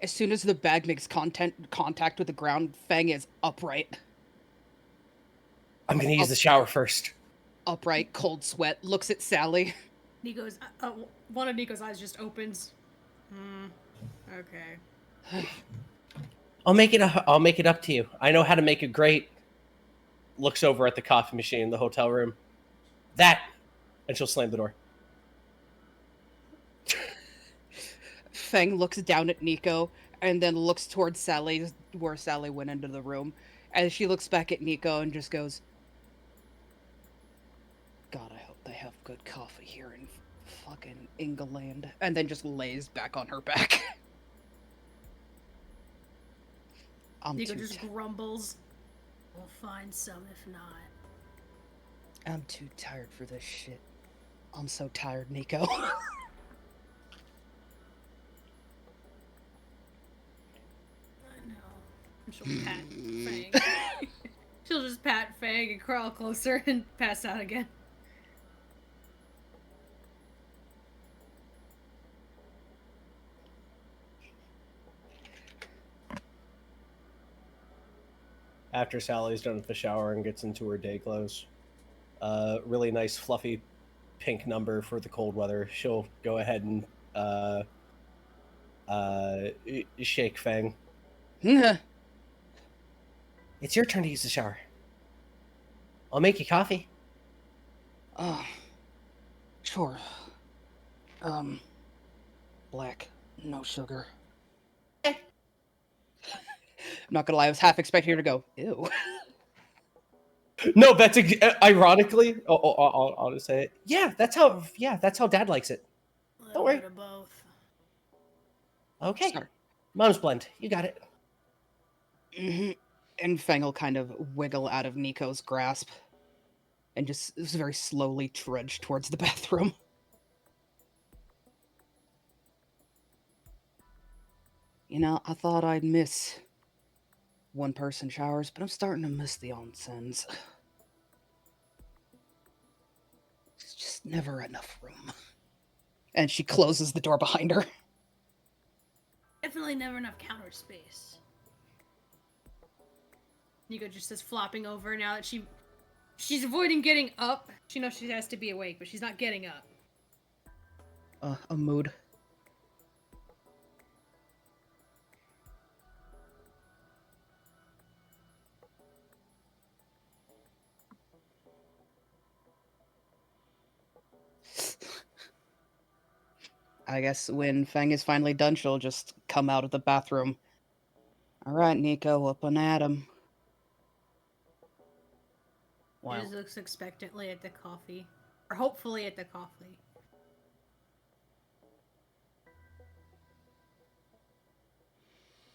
As soon as the bag makes contact with the ground, Fang is upright. I'm gonna use the shower first. Upright, cold sweat, looks at Sally. Nico's one of Nico's eyes just opens. Okay. I'll make it up to you. I know how to make it great. Looks over at the coffee machine in the hotel room. That, and she'll slam the door. Fang looks down at Nico and then looks towards Sally, where Sally went into the room. As she looks back at Nico and just goes, God, I hope they have good coffee here in fucking England. And then just lays back on her back. Nico just grumbles. We'll find some if not. I'm too tired for this shit. I'm so tired, Nico. I know. She'll pat Fang. She'll just pat Fang and crawl closer and pass out again. After Sally's done with the shower and gets into her day clothes, really nice fluffy pink number for the cold weather. She'll go ahead and shake Fang. It's your turn to use the shower. I'll make you coffee. Sure. Black, no sugar. I'm not gonna lie, I was half expecting her to go, ew. No, that's ironically. I'll just say it. Yeah, that's how Dad likes it. Don't worry. Both. Okay. Sorry. Mom's blend. You got it. Mm-hmm. And Fang will kind of wiggle out of Nico's grasp and just very slowly trudge towards the bathroom. You know, I thought I'd miss one-person showers, but I'm starting to miss the onsens. There's just never enough room. And she closes the door behind her. Definitely never enough counter space. Nico just is flopping over now that she's avoiding getting up. She knows she has to be awake, but she's not getting up. A mood. I guess when Fang is finally done, she'll just come out of the bathroom. All right, Nico, up and at 'em. She just looks expectantly at the coffee. Or hopefully at the coffee.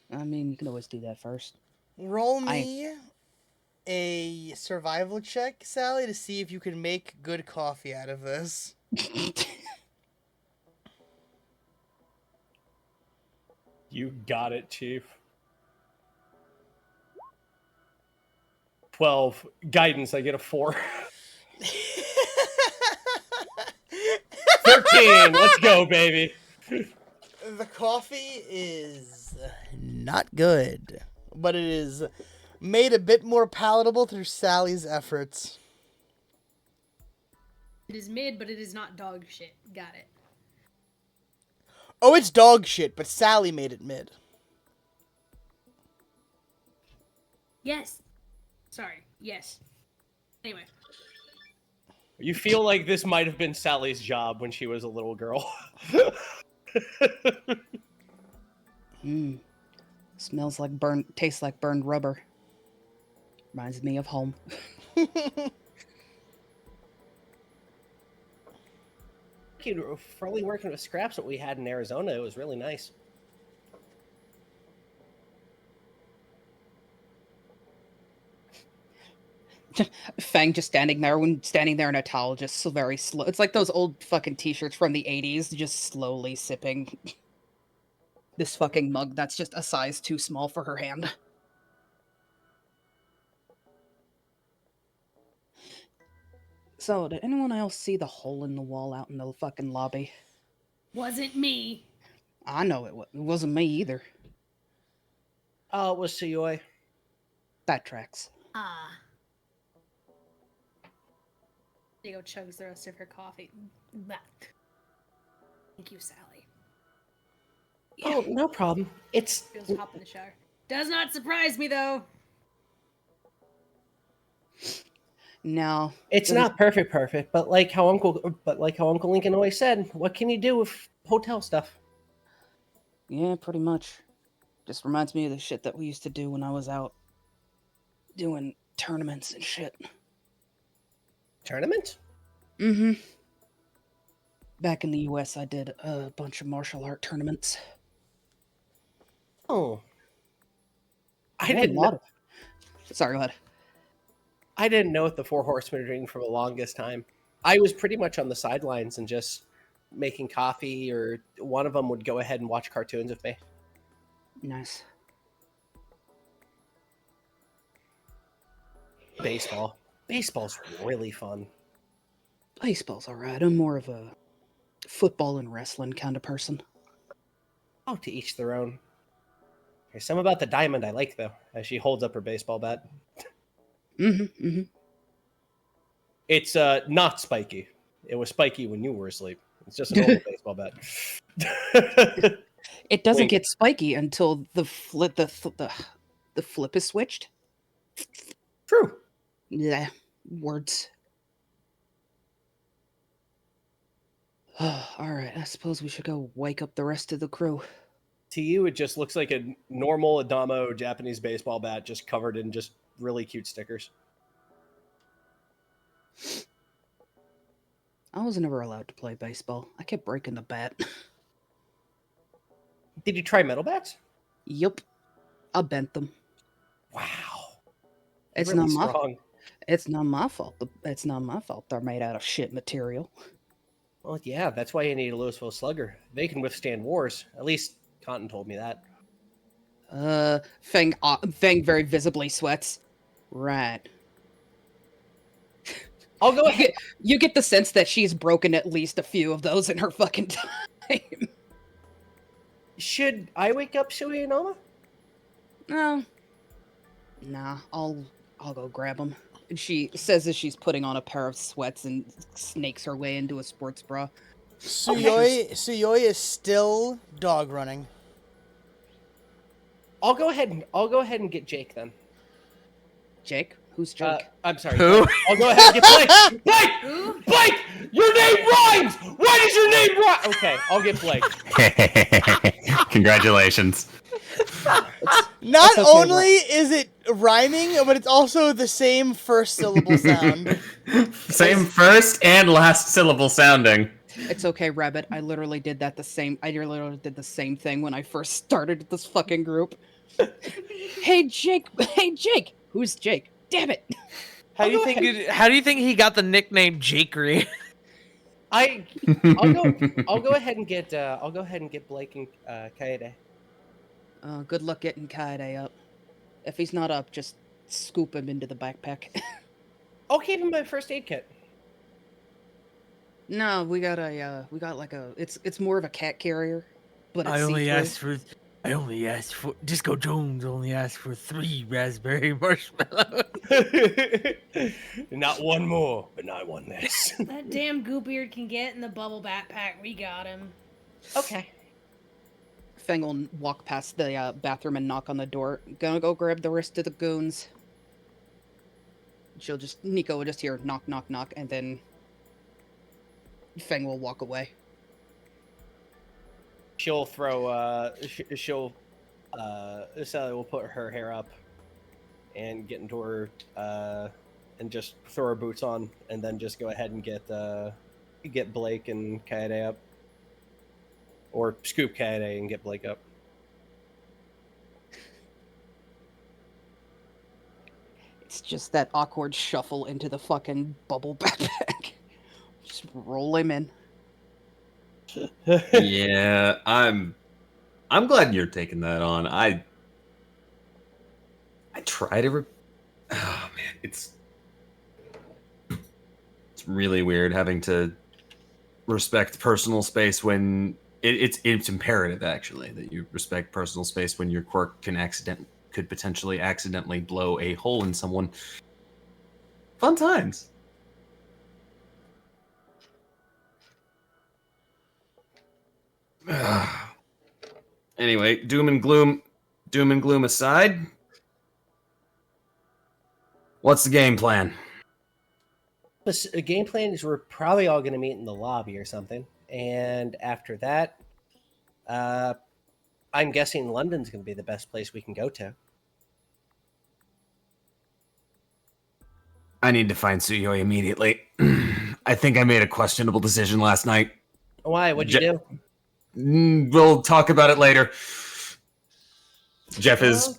I mean, you can always do that first. Roll me a survival check, Sally, to see if you can make good coffee out of this. You got it, Chief. 12. Guidance, I get a 4. 13. Let's go, baby. The coffee is not good, but it is made a bit more palatable through Sally's efforts. It is mid, but it is not dog shit. Got it. Oh, it's dog shit, but Sally made it mid. Yes. Sorry. Yes. Anyway. You feel like this might have been Sally's job when she was a little girl. Smells like tastes like burned rubber. Reminds me of home. For only working with scraps that we had in Arizona, it was really nice. Fang just standing there in a towel, just very slow. It's like those old fucking t-shirts from the 80s, just slowly sipping this fucking mug that's just a size too small for her hand. So, did anyone else see the hole in the wall out in the fucking lobby? Wasn't me. I know it wasn't me either. Oh, it was Suyoi. That tracks. Ah. Diego chugs the rest of her coffee. Bah. Thank you, Sally. Oh, no problem. It's Feels to hop in the shower. Does not surprise me though. No, it's not perfect, but like how Uncle Lincoln always said, what can you do with hotel stuff? Yeah, pretty much. Just reminds me of the shit that we used to do when I was out doing tournaments and shit. Tournament? Mm-hmm. Back in the US, I did a bunch of martial art tournaments. Oh. I Yeah, didn't know. Sorry, go ahead. I didn't know what the Four Horsemen were doing for the longest time. I was pretty much on the sidelines and just making coffee, or one of them would go ahead and watch cartoons with me. Nice. Baseball. Baseball's really fun. Baseball's alright. I'm more of a football and wrestling kind of person. Oh, to each their own. There's some about the diamond I like, though, as she holds up her baseball bat. It's not spiky. It was spiky when you were asleep. It's just a normal baseball bat. It doesn't get spiky until the flip is switched. True. Yeah, words. All right, I suppose we should go wake up the rest of the crew. To you, it just looks like a normal Adamo Japanese baseball bat, just covered in just really cute stickers. I was never allowed to play baseball. I kept breaking the bat. Did you try metal bats? Yup. I bent them. Wow. It's really not my strong. It's not my fault. It's not my fault they're made out of shit material. Well, yeah, that's why you need a Louisville Slugger. They can withstand wars. At least Cotton told me that. Fang very visibly sweats. Right. I'll go ahead. You get the sense that she's broken at least a few of those in her fucking time. Should I wake up Sui and Oma? No. Nah, I'll go grab them. And she says as she's putting on a pair of sweats and snakes her way into a sports bra. Suyoi is still dog running. I'll go ahead and get Jake then. Jake? Who's Jake? I'm sorry. Who? I'll go ahead and get Blake. Blake! Blake! Your name rhymes! Why does your name rhyme? Okay, I'll get Blake. Congratulations. Not okay, only is it rhyming, but it's also the same first syllable sound. Same first and last syllable sounding. It's okay, Rabbit. I literally did the same thing when I first started this fucking group. Hey Jake! Who's Jake? Damn it! How do you think he got the nickname Jakery? I'll go ahead and get Blake and Kaede. Good luck getting Kaede up. If he's not up, just scoop him into the backpack. I'll keep him my first aid kit. No, we got like a it's more of a cat carrier, but it's I only asked for Disco Jones only asked for 3 raspberry marshmallows. Not one more, but not one less. That damn Goopbeard can get in the bubble backpack. We got him. Okay. Fang will walk past the bathroom and knock on the door. Gonna go grab the rest of the goons. Nico will just hear knock, knock, knock, and then Feng will walk away. She'll throw. Sally will put her hair up and get into her and just throw her boots on, and then just go ahead and get Blake and Kaede up, or scoop Kaede and get Blake up. It's just that awkward shuffle into the fucking bubble backpack. Just roll him in. Yeah, I'm glad you're taking that on. I try to oh man, it's really weird having to respect personal space when it's imperative actually that you respect personal space when your quirk could potentially accidentally blow a hole in someone. Fun times. Anyway, doom and gloom aside, what's the game plan? The game plan is we're probably all going to meet in the lobby or something, and after that, I'm guessing London's going to be the best place we can go to. I need to find Suyoi immediately. I think I made a questionable decision last night. Why? What'd you do? We'll talk about it later. Jeff is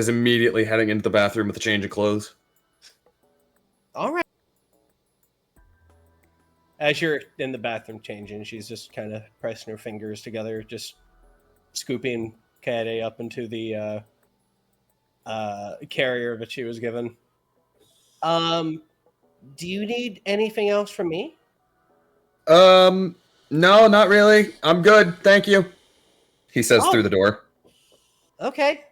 immediately heading into the bathroom with a change of clothes. All right. As you're in the bathroom changing, she's just kind of pressing her fingers together, just scooping Kaede up into the carrier that she was given. Do you need anything else from me? No, not really. I'm good, thank you. He says through the door. Okay.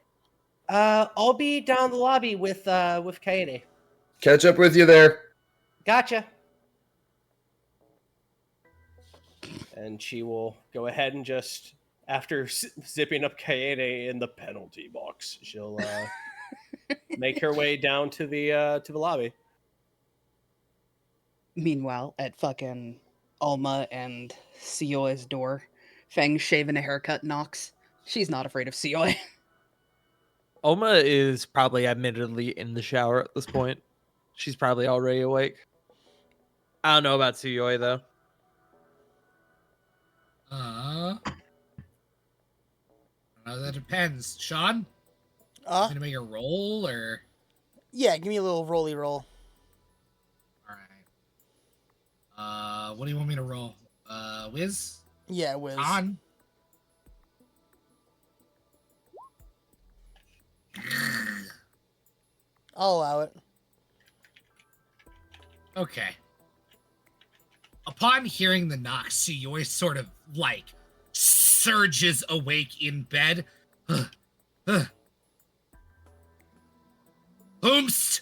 I'll be down the lobby with Kaede. Catch up with you there. Gotcha. And she will go ahead and just, after zipping up Kaede in the penalty box, she'll make her way down to the lobby. Meanwhile, at fucking Alma and Sioi's door, Feng shaving a haircut knocks. She's not afraid of Sioi. Oma is probably admittedly in the shower at this point. She's probably already awake. I don't know about Suyoi though. That depends. Sean? Gonna make a roll or? Yeah, give me a little rolly roll. Alright. What do you want me to roll? Wiz? Yeah, Wiz. On. I'll allow it. Okay. Upon hearing the knock, Suyoi sort of like surges awake in bed. Oomst!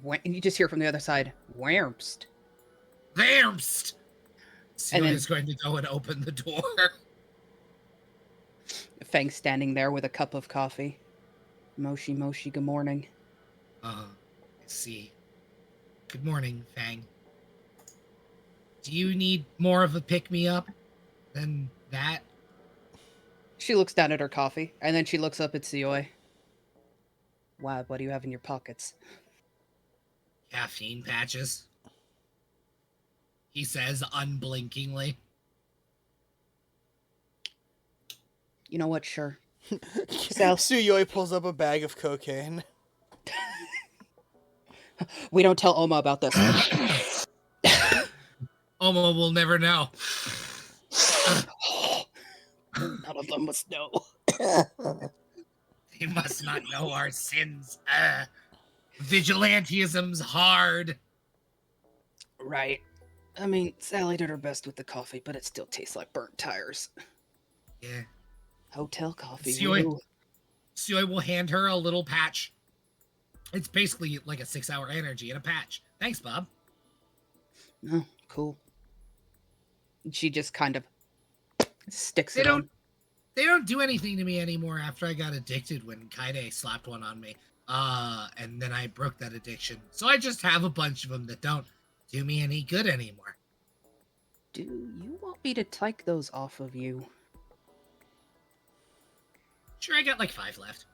And you just hear from the other side, Whamst. Whamst! And Suyoi then- is going to go and open the door. Feng standing there with a cup of coffee. Moshi, Moshi, good morning. I see. Good morning, Fang. Do you need more of a pick-me-up than that? She looks down at her coffee, and then she looks up at Sioi. Wow, what do you have in your pockets? Caffeine patches. He says unblinkingly. You know what, sure. Suyoi pulls up a bag of cocaine. We don't tell Oma about this. Oma will never know. None of them must know. They must not know our sins. Vigilantism's hard. Right. I mean, Sally did her best with the coffee, but it still tastes like burnt tires. Yeah. Hotel coffee. Suyoi will hand her a little patch. It's basically like a 6-hour energy in a patch. Thanks, Bob. Oh, cool. She just kind of sticks They don't do anything to me anymore after I got addicted when Kaede slapped one on me. And then I broke that addiction. So I just have a bunch of them that don't do me any good anymore. Do you want me to take those off of you? Sure, I got like 5 left.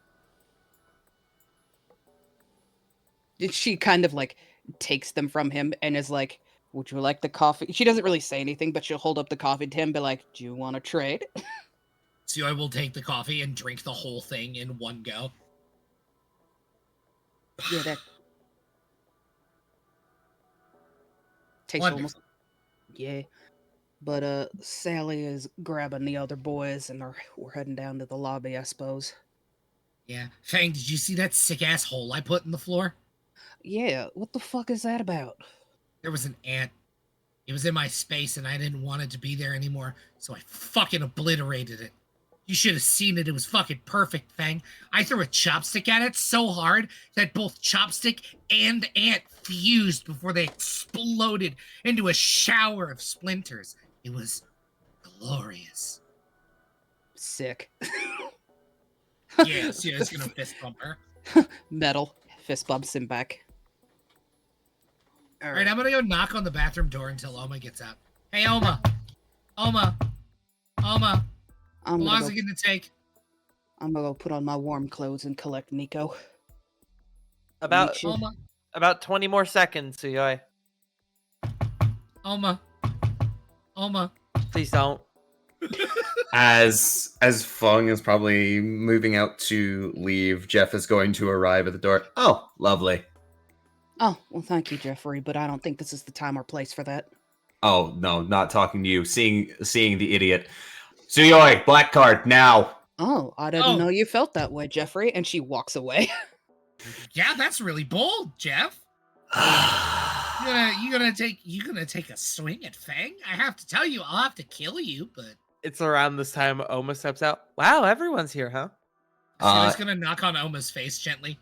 She kind of like takes them from him and is like, would you like the coffee? She doesn't really say anything, but she'll hold up the coffee to him, be like, do you want to trade? So I will take the coffee and drink the whole thing in one go. Yeah, that tastes Wonderful. almost. Yeah. But Sally is grabbing the other boys and we're heading down to the lobby, I suppose. Yeah. Fang, did you see that sick-ass hole I put in the floor? Yeah, what the fuck is that about? There was an ant. It was in my space and I didn't want it to be there anymore, so I fucking obliterated it. You should have seen it. It was fucking perfect, Fang. I threw a chopstick at it so hard that both chopstick and ant fused before they exploded into a shower of splinters. It was glorious. Sick. Yeah, so it's gonna fist bump her. Metal. Fist bumps him back. All right, I'm gonna go knock on the bathroom door until Oma gets out. Hey, Oma. Oma. Oma. How I'm long gonna, is go, it gonna take? I'm gonna go put on my warm clothes and collect Nico. About Meet you. Oma. about 20 more seconds, Suyoi. Oma. Oma. Please don't. As Fung is probably moving out to leave, Jeff is going to arrive at the door. Oh, lovely. Oh, well, thank you, Jeffrey, but I don't think this is the time or place for that. Oh no, not talking to you. Seeing the idiot. Suyoi, black card now. Oh, I didn't Oh. know you felt that way, Jeffrey, and she walks away. Yeah, that's really bold, Jeff. You gonna take a swing at Fang? I have to tell you, I'll have to kill you, but It's around this time Oma steps out. Wow, everyone's here, huh? so he's gonna knock on Oma's face gently.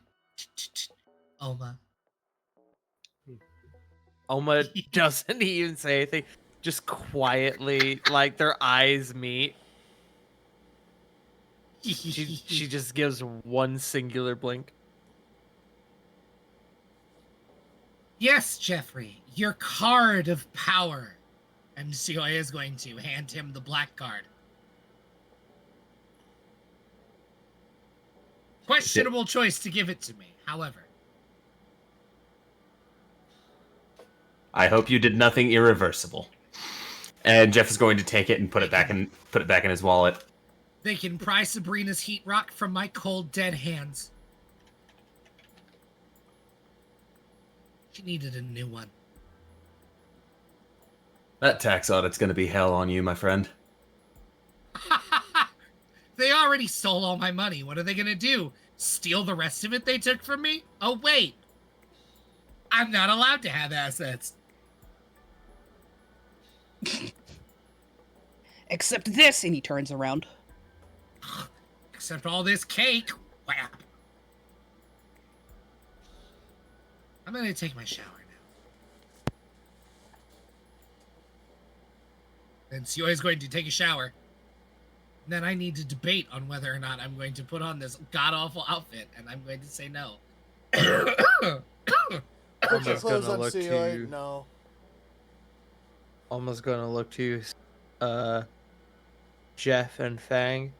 Oma. Oma doesn't even say anything. Just quietly, like their eyes meet. She just gives one singular blink. Yes, Jeffrey, your card of power. And Sioya is going to hand him the black card. Questionable choice to give it to me, however. I hope you did nothing irreversible. And Jeff is going to take it and put it back in his wallet. They can pry Sabrina's heat rock from my cold, dead hands. She needed a new one. That tax audit's going to be hell on you, my friend. They already stole all my money. What are they gonna do? Steal the rest of it they took from me? Oh, wait. I'm not allowed to have assets. Except this, and he turns around. Except all this cake. Whap. I'm gonna take my shower now. Then Sioya's going to take a shower. And then I need to debate on whether or not I'm going to put on this god-awful outfit, and I'm going to say no. Put your Almost clothes gonna on, look Suyoi. to No. almost gonna look to Jeff and Fang.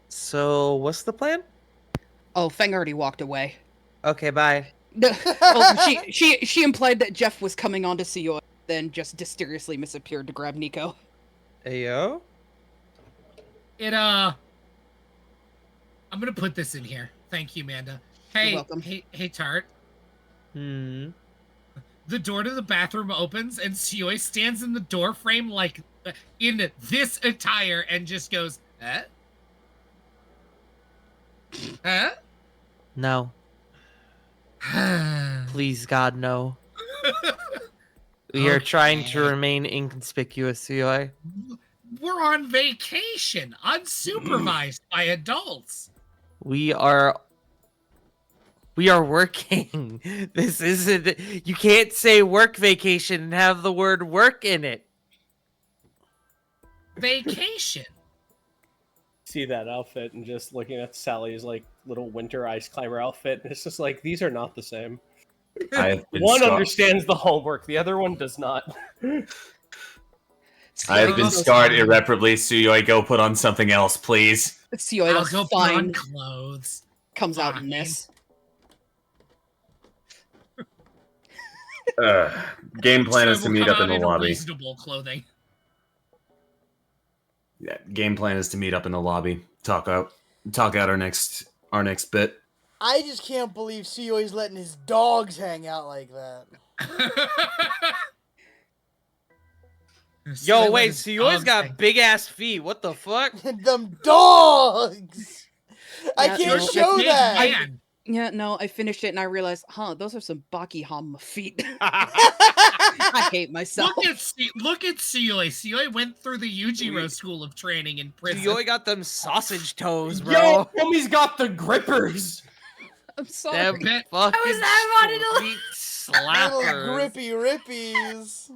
So what's the plan? Oh, Fang already walked away. Okay, bye. No, oh, she implied that Jeff was coming on to Sioy, then just mysteriously disappeared to grab Nico. Ayo? I'm gonna put this in here. Thank you, Amanda. Hey, welcome. hey, Tart. Hmm. The door to the bathroom opens, and Sioy stands in the door frame like in this attire and just goes, huh? Huh? No. Please, God, no. We are trying to Okay. remain inconspicuous, Suyoi. We're on vacation, unsupervised by adults. We are working. This isn't. You can't say work vacation and have the word work in it. Vacation. See that outfit and just looking at Sally is like little winter ice climber outfit. And it's just like, these are not the same. I have been One scar- understands the homework, the other one does not. I have been Sioy's scarred fine. irreparably, Suyoi. Go put on something else, please. Sioy I'll looks go put on fine. clothes. Comes out in Fine. this. Game plan is So to we'll meet come up in out the in lobby. reasonable clothing. Yeah, game plan is to meet up in the lobby. Talk out our next bit. I just can't believe Suyoi's letting his dogs hang out like that. Yo, wait, so you always got big ass feet. What the fuck? Them dogs! I Yeah, can't no, show big that! man. Yeah, no, I finished it and I realized, those are some Baki Hama feet. I hate myself. Look at Suyoi. Suyoi went through the Yujiro school of training in prison. You got them sausage toes, Yo, bro. homie's got the grippers. I'm sorry. Them Bet- fucking was that I wanted sweet Little slappers. grippy rippies.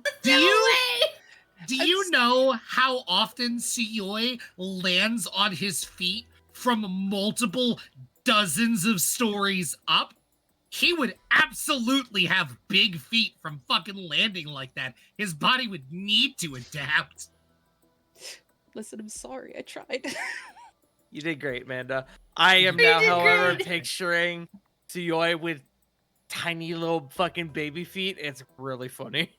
Do you know how often Suyoi lands on his feet from multiple dozens of stories up? He would absolutely have big feet from fucking landing like that. His body would need to adapt. Listen, I'm sorry. I tried. You did great, Manda. I am You now, did however, great. picturing Suyoi with tiny little fucking baby feet. It's really funny.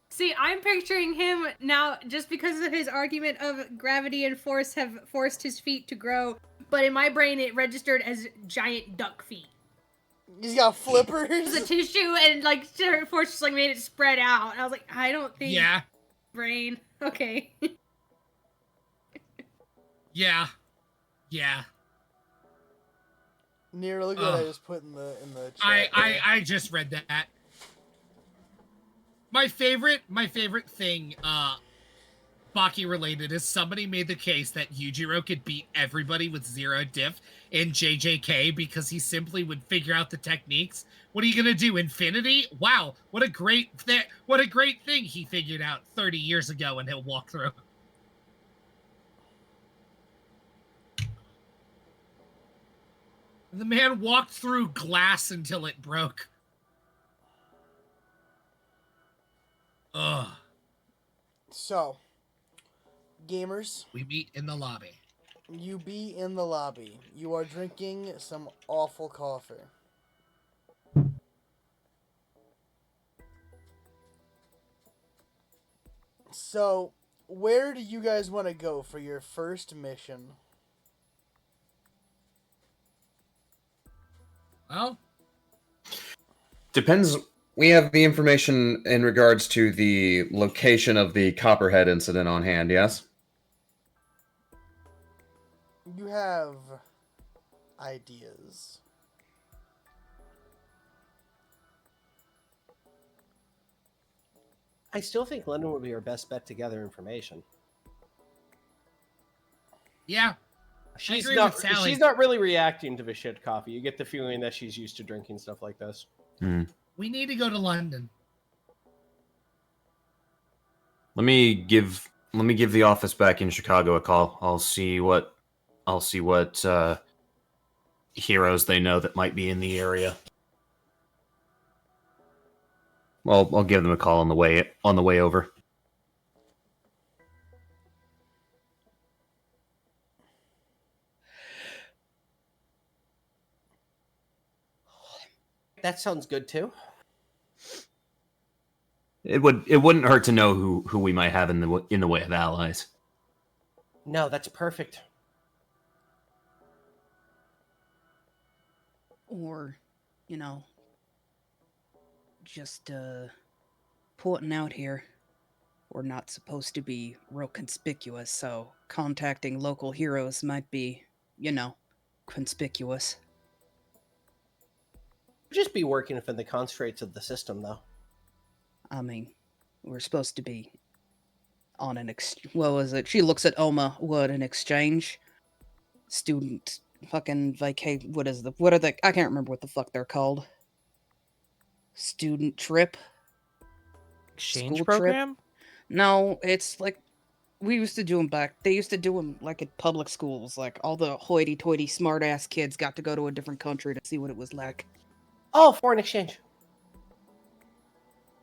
See, I'm picturing him now just because of his argument of gravity and force have forced his feet to grow, but in my brain it registered as giant duck feet. He's got The flippers. tissue and like force just like made it spread out. And I was like, I don't think Yeah, brain. Okay. yeah, yeah. Nero, look at what I Ugh. just put in the chat. I just read that. My favorite thing, Baki related, is somebody made the case that Yujiro could beat everybody with zero diff in JJK because he simply would figure out the techniques. What are you gonna do? Infinity? Wow, what a great thing he figured out 30 years ago, and he'll walk through. The man walked through glass until it broke. Ugh. So, gamers, We meet in the lobby. you be in the lobby. You are drinking some awful coffee. So, where do you guys want to go for your first mission? Well, Depends. We have the information in regards to the location of the Copperhead incident on hand, yes? You have ideas. I still think London would be our best bet to gather information. yeah. She's agree not. with Sally. She's not really reacting to the shit coffee. You get the feeling that she's used to drinking stuff like this. We need to go to London. Let me give the office back in Chicago a call. I'll see what heroes they know that might be in the area. Well, I'll give them a call on the way over. That sounds good too. It wouldn't hurt to know who we might have in the way of allies. No, that's perfect. Or, just porting out here. We're not supposed to be real conspicuous, so contacting local heroes might be, conspicuous. Just be working within the constraints of the system, though. I mean, we're supposed to be on an what was it? She looks at Oma. What, an exchange? Student fucking vacate. What are the? I can't remember what the fuck they're called. Student trip? Exchange School trip? program? No, it's like We used to do them back. They used to do them like at public schools. Like all the hoity-toity, smart-ass kids got to go to a different country to see what it was like. Oh, foreign exchange.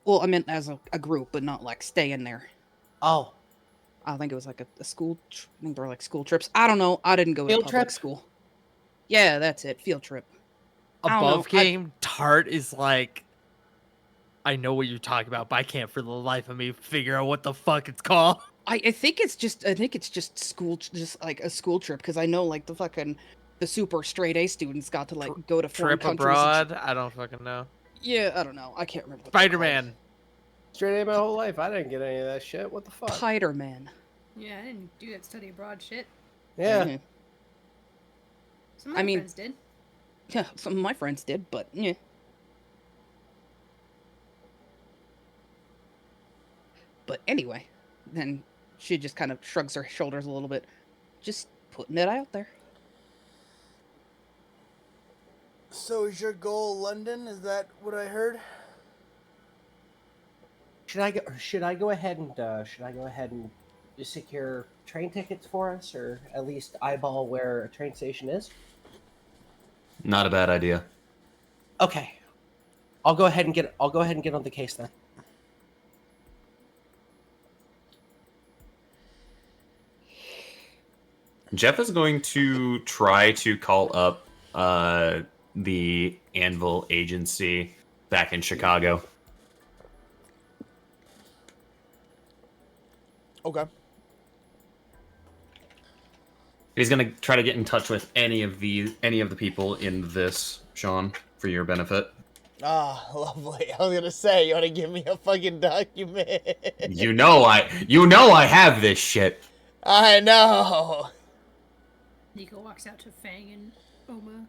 Well, I meant as a group, but not like staying there. Oh, I think it was like a school. I think they were like school trips. I don't know. I didn't go Field to public trip? school. Yeah, that's it. Field trip. I don't know, Above game, tart is like, I know what you're talking about, but I can't for the life of me figure out what the fuck it's called. I think it's just school, just like a school trip, because I know like the super straight A students got to like go to foreign Trip countries. And abroad? I don't fucking know. yeah, I don't know. I can't remember. what they're Spider-Man. straight A my whole life. I didn't get any of that shit. What the fuck? called. Spider-Man. Yeah, I didn't do that study abroad shit. Yeah. Mhm. Some of my friends did. Yeah, some of my friends did, but yeah. But anyway, then she just kind of shrugs her shoulders a little bit, just putting it out there. So is your goal London? Is that what I heard? Should I go ahead and just secure train tickets for us, or at least eyeball where a train station is? Not a bad idea. Okay. I'll go ahead and get on the case then. Jeff is going to try to call up the Anvil agency back in Chicago. Okay. He's going to try to get in touch with any of the people in this, Sean, for your benefit. Ah, lovely. I was gonna say, you wanna give me a fucking document? You know I have this shit. I know. Nico walks out to Fang and Oma.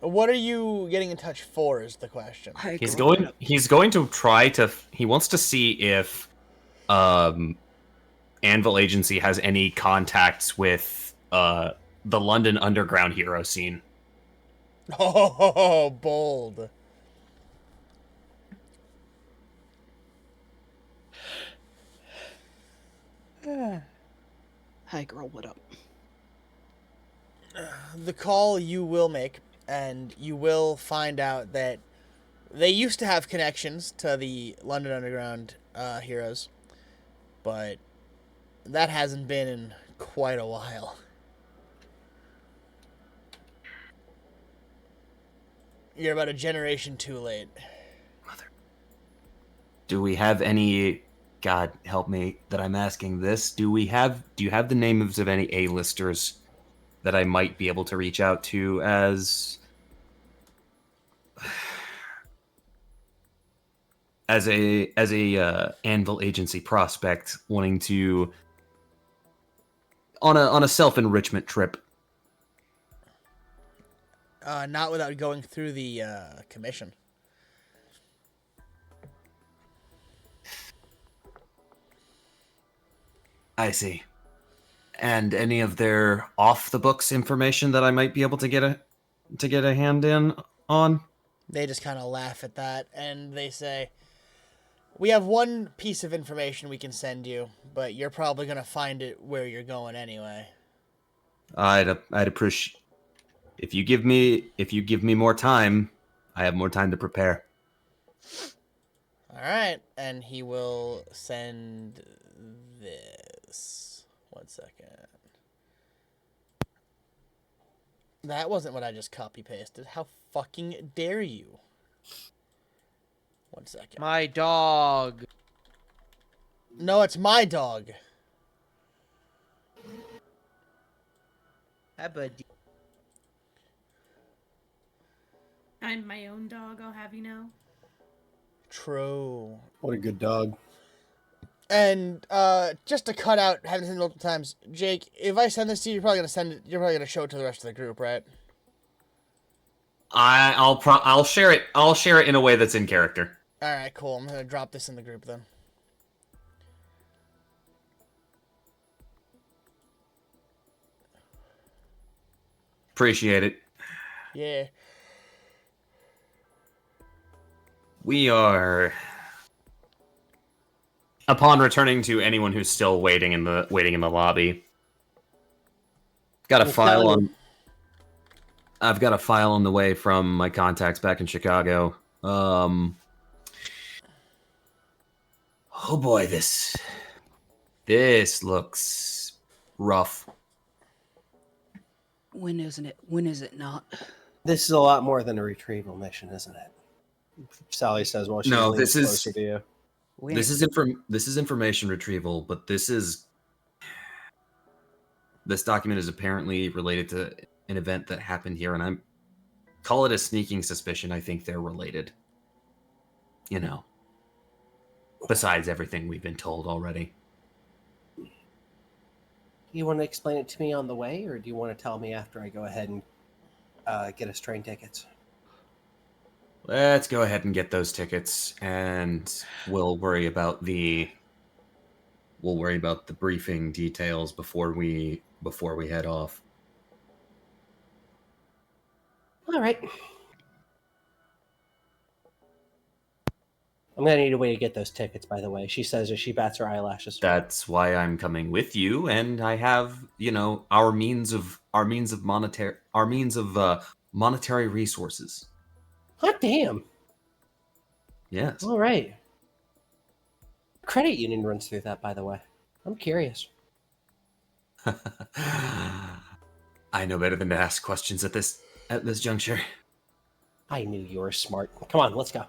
What are you getting in touch for? Is the question. He's going to try to. He wants to see if Anvil Agency has any contacts with the London underground hero scene. Oh, bold. Hi, girl. What up? The call you will make, and you will find out that they used to have connections to the London Underground heroes, but that hasn't been in quite a while. You're about a generation too late. Do we have any? God help me that I'm asking this. Do you have the names of any A-listers that I might be able to reach out to as a Anvil Agency prospect wanting to on a self-enrichment trip? Not without going through the commission. I see. And any of their off-the-books information that I might be able to get a hand in on? They just kind of laugh at that, and they say, "We have one piece of information we can send you, but you're probably gonna find it where you're going anyway." I'd appreciate if you give me more time. I have more time to prepare. All right, and he will send this. 1 second. That wasn't what I just copy pasted. How fucking dare you? 1 second. My dog. No, it's my dog. Hi, buddy. I'm my own dog, I'll have you know. True. What a good dog. And just to cut out having seen it multiple times, Jake, if I send this to you, you're probably gonna show it to the rest of the group, right? I'll share it. I'll share it in a way that's in character. All right, cool. I'm gonna drop this in the group then. Appreciate it. Yeah. We are Upon returning to anyone who's still waiting in the lobby, got a Well, file Sally- on. I've got a file on the way from my contacts back in Chicago. Oh boy, this looks rough. When isn't it? When is it not? This is a lot more than a retrieval mission, isn't it? Sally says while she No, leans this is- closer to you. When This is information retrieval, but this document is apparently related to an event that happened here, and I'm call it a sneaking suspicion. I think they're related. You know, besides everything we've been told already. You want to explain it to me on the way, or do you want to tell me after I go ahead and get us train tickets? Let's go ahead and get those tickets, and we'll worry about the briefing details before we head off. All right. I'm gonna need a way to get those tickets, by the way. She says as she bats her eyelashes. That's why I'm coming with you, and I have, our means of monetary resources. Hot damn! Yes. All right. Credit union runs through that, by the way. I'm curious. I know better than to ask questions at this juncture. I knew you were smart. Come on, let's go.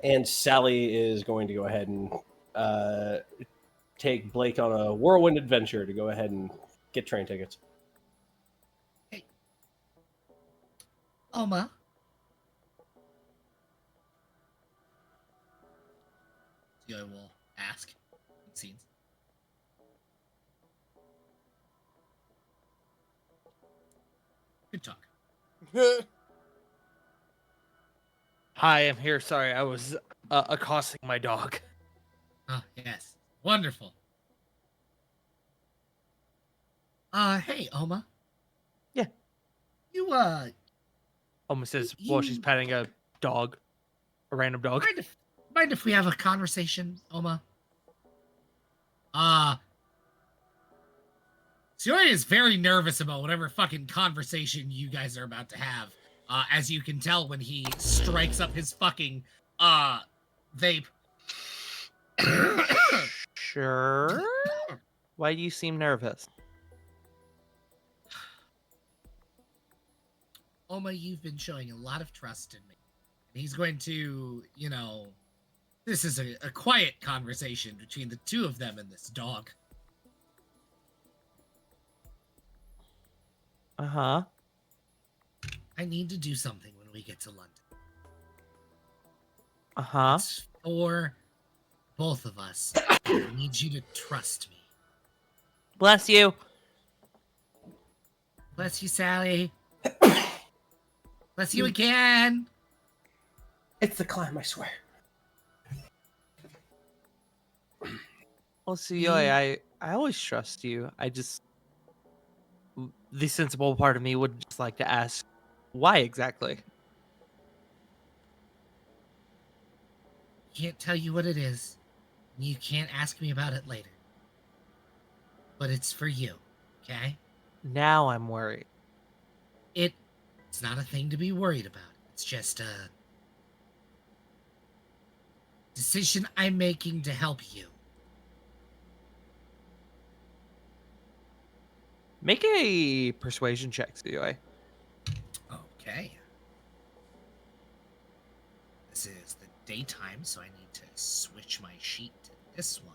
And Sally is going to go ahead and take Blake on a whirlwind adventure to go ahead and get train tickets. Oma. I will ask. Scenes. Good talk. Hi, I'm here. Sorry, I was accosting my dog. Ah, yes. Wonderful. Hey, Oma. Yeah. You, Almost says while she's petting a dog, a random dog. mind if we have a conversation, Oma? Sioya is very nervous about whatever fucking conversation you guys are about to have. As you can tell when he strikes up his fucking, vape. Sure. Why do you seem nervous? Oma, you've been showing a lot of trust in me. And he's going to, this is a quiet conversation between the two of them and this dog. Uh-huh. I need to do something when we get to London. Uh-huh. It's for both of us. I need you to trust me. Bless you. Bless you, Sally. Bless you again. It's the climb, I swear. Well, Sioya, I always trust you. The sensible part of me would just like to ask, why exactly? Can't tell you what it is. You can't ask me about it later. But it's for you, okay? Now I'm worried. It's not a thing to be worried about. It's just a decision I'm making to help you. Make a persuasion check, Sioya. Okay. This is the daytime, so I need to switch my sheet to this one.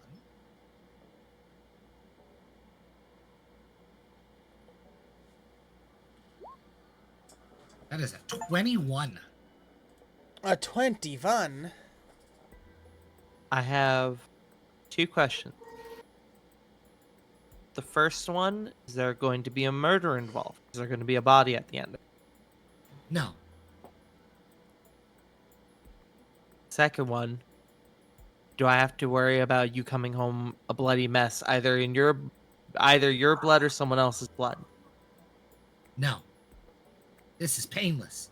That is a 21. A 21. I have 2 questions. The first one, is there going to be a murder involved? Is there going to be a body at the end? No. Second one, do I have to worry about you coming home a bloody mess, either your blood or someone else's blood? No. This is painless.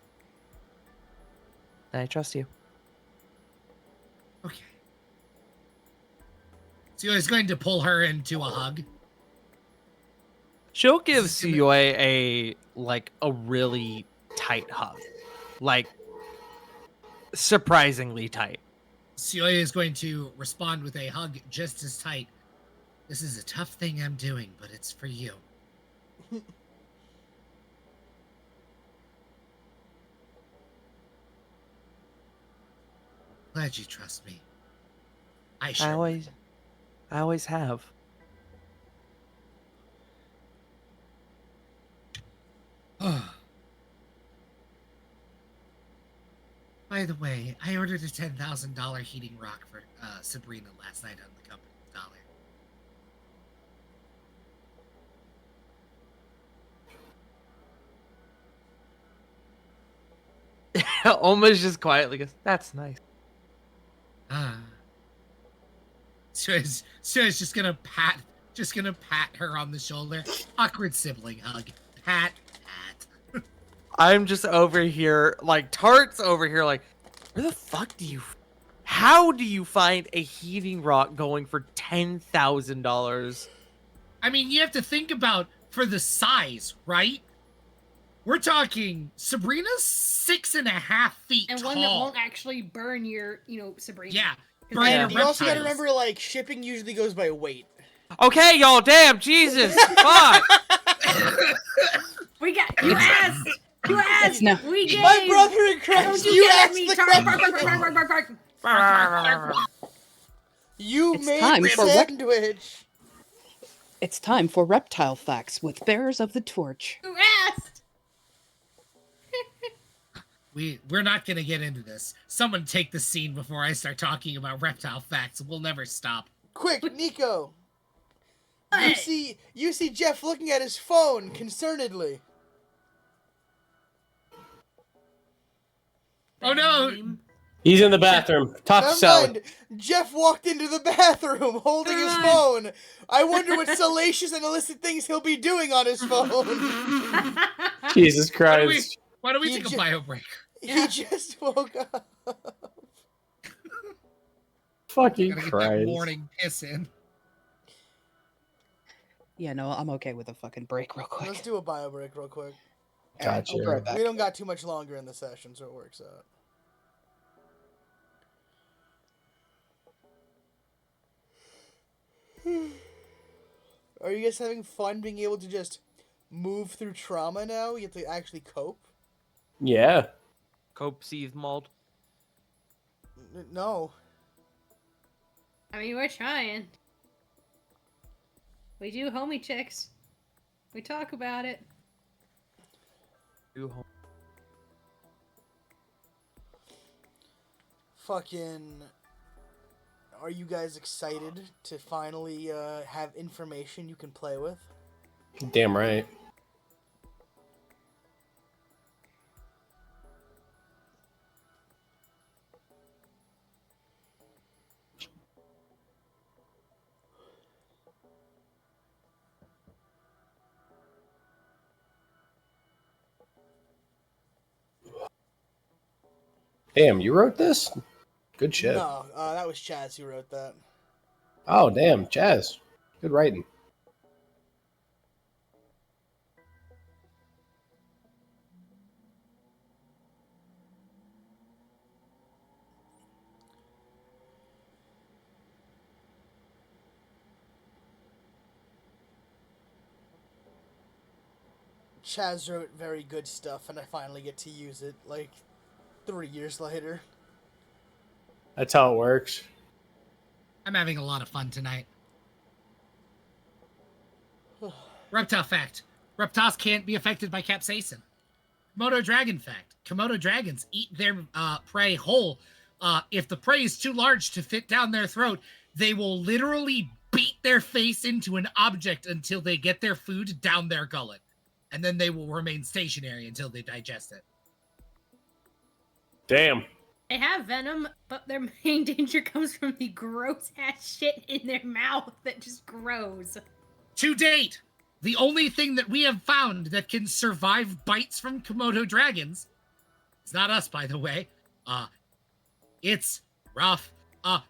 I trust you. Okay. So he's going to pull her into a hug. She'll give This is gonna- Suyoi a really tight hug. Like surprisingly tight. Suyoi is going to respond with a hug just as tight. This is a tough thing I'm doing, but it's for you. Glad you trust me. I sure would. I always have. By the way, I ordered a $10,000 heating rock for Sabrina last night on the company's dollar. Almost just quietly goes, that's nice. So it's just gonna pat her on the shoulder. Awkward sibling hug. Pat. I'm just over here, Tart's over here, where the fuck how do you find a heating rock going for $10,000? I mean, you have to think about for the size, right? We're talking Sabrina's 6.5 feet And tall. one that won't actually burn your, Sabrina. Yeah. And you also gotta reptiles. remember, shipping usually goes by weight. Okay, y'all, damn, Jesus, fuck. We got, you asked! You asked! No. We gave! My brother in Christ, Don't you yell at asked me, the Tart. question. You It's made time the for sandwich. It's time for reptile facts with bearers of the torch. You asked! We're not gonna get into this. Someone take the scene before I start talking about reptile facts. We'll never stop. Quick, Nico. What? You see Jeff looking at his phone concernedly. Oh no! He's in the bathroom. Talk to Never Sally. mind. Jeff walked into the bathroom holding his phone. I wonder what salacious and illicit things he'll be doing on his phone. Jesus Christ. Why don't we He take a ju- bio break? He just woke up. Fucking Gotta get that Christ. morning piss in. Yeah, no, I'm okay with a fucking break real quick. Let's do a bio break real quick. Gotcha. I'll be right back. We don't got too much longer in the session, so it works out. Are you guys having fun being able to just move through trauma now? You have to actually cope? Yeah. Cope seethe mold. No. I mean, we're trying. We do homie checks. We talk about it. Fucking... Are you guys excited to finally have information you can play with? Damn right. Damn, you wrote this? Good shit. No, that was Chaz who wrote that. Oh, damn, Jazz. Good writing. Chaz wrote very good stuff, and I finally get to use it, 3 years later. That's how it works. I'm having a lot of fun tonight. Reptile fact. Reptiles can't be affected by capsaicin. Komodo dragon fact. Komodo dragons eat their prey whole. If the prey is too large to fit down their throat, they will literally beat their face into an object until they get their food down their gullet. And then they will remain stationary until they digest it. Damn. They have venom, but their main danger comes from the gross ass shit in their mouth that just grows. To date, the only thing that we have found that can survive bites from Komodo dragons, it's not us, by the way, It's rough.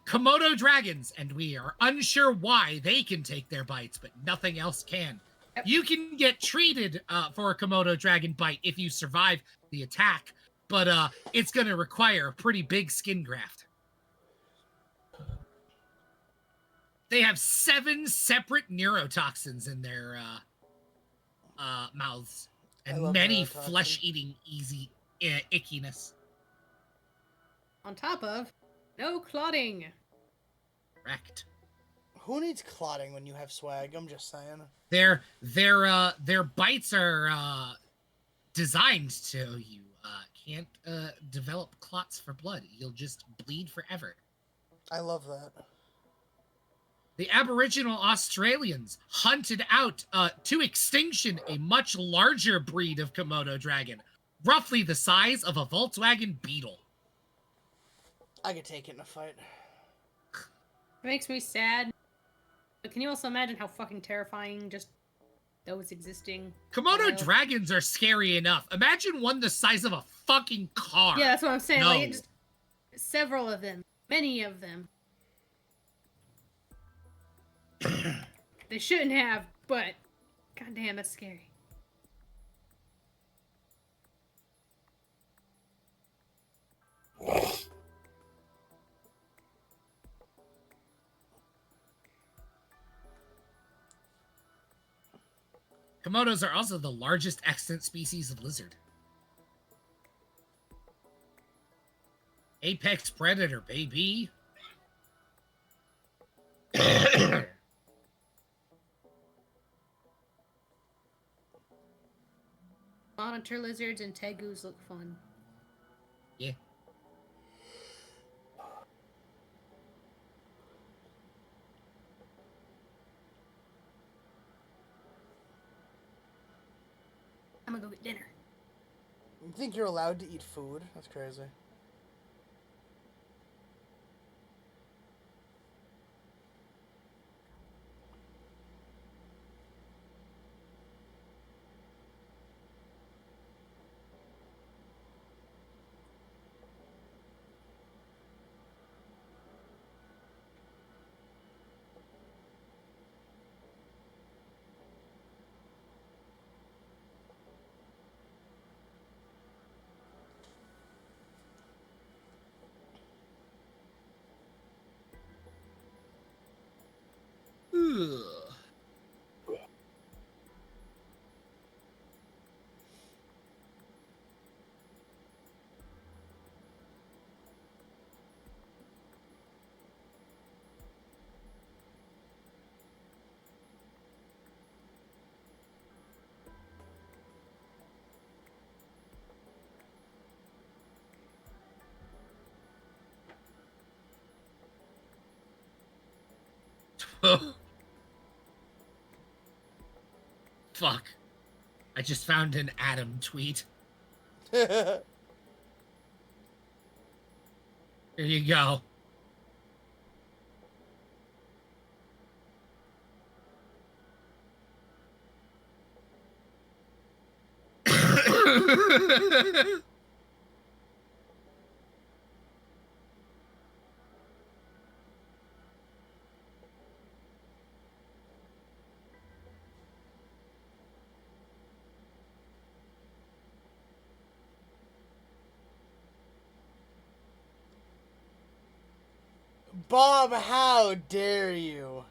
Komodo dragons, and we are unsure why they can take their bites, but nothing else can. Yep. You can get treated for a Komodo dragon bite if you survive the attack, but it's going to require a pretty big skin graft. They have 7 separate neurotoxins in their mouths, I and love many neurotoxin. flesh-eating ickiness. On top of no clotting. Correct. Who needs clotting when you have swag? I'm just saying. Their bites are designed so you can't develop clots for blood. You'll just bleed forever. I love that. The Aboriginal Australians hunted out to extinction a much larger breed of Komodo dragon, roughly the size of a Volkswagen Beetle. I could take it in a fight. It makes me sad. But can you also imagine how fucking terrifying just those existing? Komodo dragons are scary enough. Imagine one the size of a fucking car. Yeah, that's what I'm saying. No. Like, just several of them, many of them. They shouldn't have, but goddamn, that's scary. Komodos are also the largest extant species of lizard. Apex predator, baby. Monitor lizards and tegus look fun. Yeah. I'm gonna go get dinner. You think you're allowed to eat food? That's crazy. Ugh. Fuck. I just found an Adam tweet. Here you go. Bob, how dare you?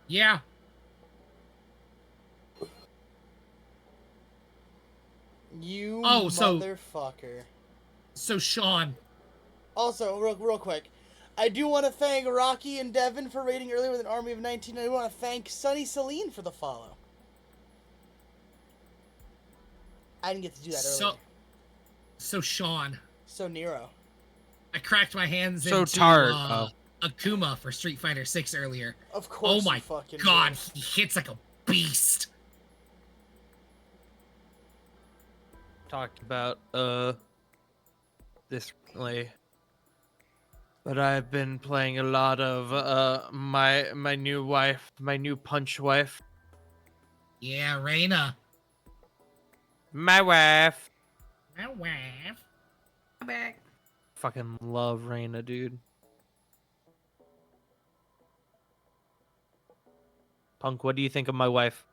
Yeah. You so- motherfucker. So, Sean. Also, real quick, I do want to thank Rocky and Devin for raiding earlier with an army of 19. I want to thank Sunny Celine for the follow. I didn't get to do that earlier. So, Sean. So Nero. I cracked my hands So into Tard. Akuma for Street Fighter 6 earlier. Of course. Oh my you fucking god, did. he hits like a beast. Talked about this recently, but I've been playing a lot of my new punch wife. Yeah, Raina. My wife. My wife. Come back. Fucking love Raina, dude. Punk, what do you think of my wife?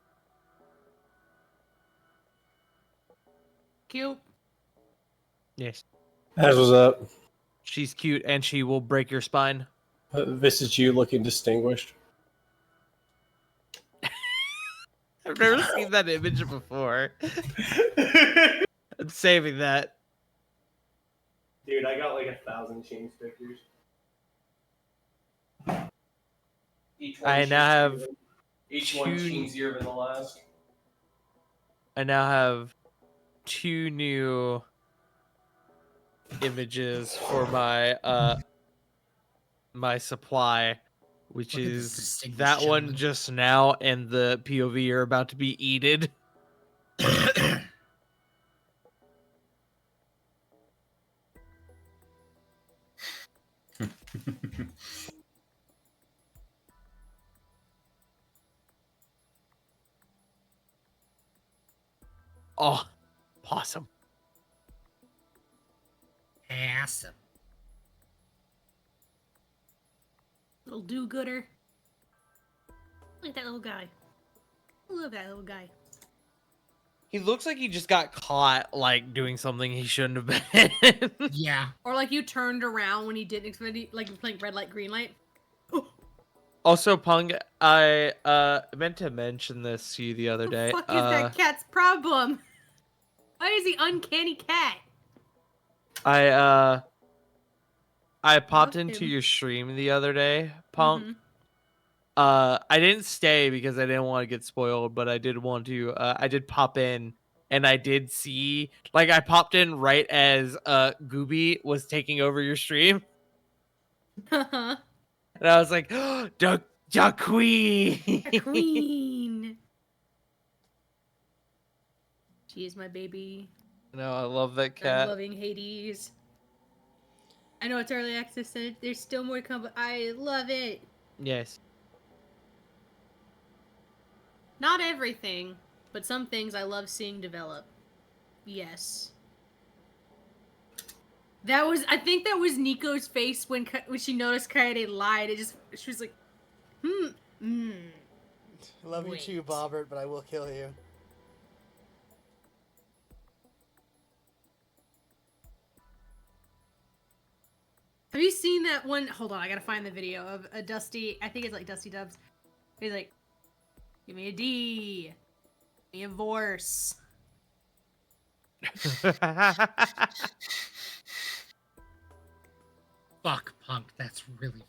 Cute. Yes. As was up. She's cute and she will break your spine. This is you looking distinguished. I've never seen that image before. I'm saving that. Dude, I got like 1,000 chain stickers. Each I one's now have each one's two- cheesier than the last. I now have 2 new images for my my supply, which Look at this is distinguished that one gentleman. just now and the POV are about to be eated. Oh, possum. Awesome. Little do-gooder. Look at that little guy. I love that little guy. He looks like he just got caught like doing something he shouldn't have been. Yeah. Or like you turned around when he didn't expect it, like playing red light, green light. Also, Pung, I meant to mention this to you the other What the day. fuck is that cat's problem? Why is he uncanny cat? I popped Love into him. your stream the other day, Punk. Mhm. I didn't stay because I didn't want to get spoiled, but I did want to. I did pop in, and I did see, like, I popped in right as Gooby was taking over your stream, Haha. and I was like, "Da queen." A queen. She is my baby. No, I love that I'm cat. loving Hades. I know it's early access and there's still more to come, but I love it. Yes. Not everything, but some things I love seeing develop. Yes. That was, I think that was Nico's face when she noticed Kaede lied. She was like, Love you too, Wait. Bobbert, but I will kill you. Have you seen that one? Hold on, I gotta find the video of a Dusty. I think it's like Dusty Dubs. He's like, "Give me a D, give me a Vorse." Fuck, Punk. That's really.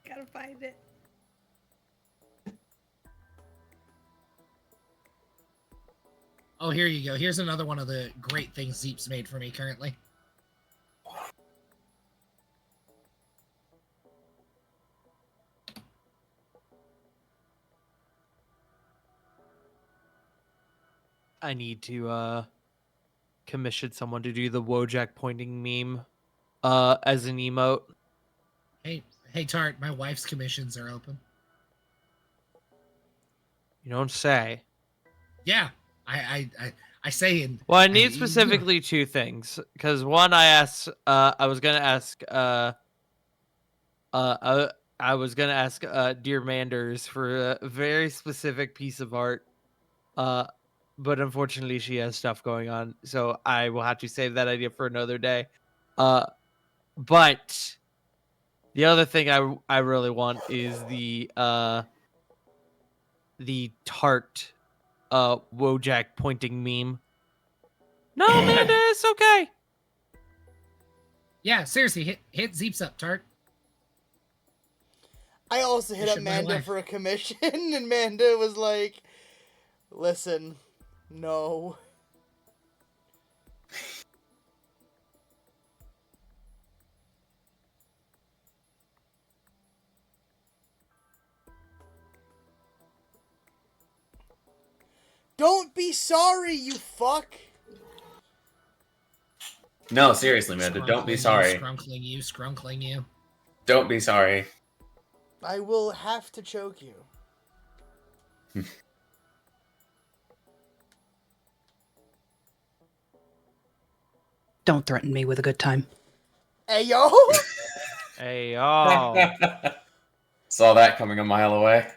Gotta find it. Oh, here you go. Here's another one of the great things Zeep's made for me currently. I need to commission someone to do the Wojak pointing meme as an emote. Hey, Tart. My wife's commissions are open. You don't say. Yeah, I say in. Well, I need specifically 2 things. Because one, I was gonna ask Dear Manders for a very specific piece of art. But unfortunately she has stuff going on, so I will have to save that idea for another day. But the other thing I really want is the tart Wojak pointing meme. No, Amanda, it's okay. Yeah, seriously, hit Zeep's up, Tart. I also hit up Commission my Manda wife. for a commission, and Manda was like, "Listen, no." Don't be sorry, you fuck. No, seriously, man. Don't be sorry. Scrunkling you. Don't be sorry. I will have to choke you. Don't threaten me with a good time. Hey, yo! Hey, yo. Saw that coming a mile away.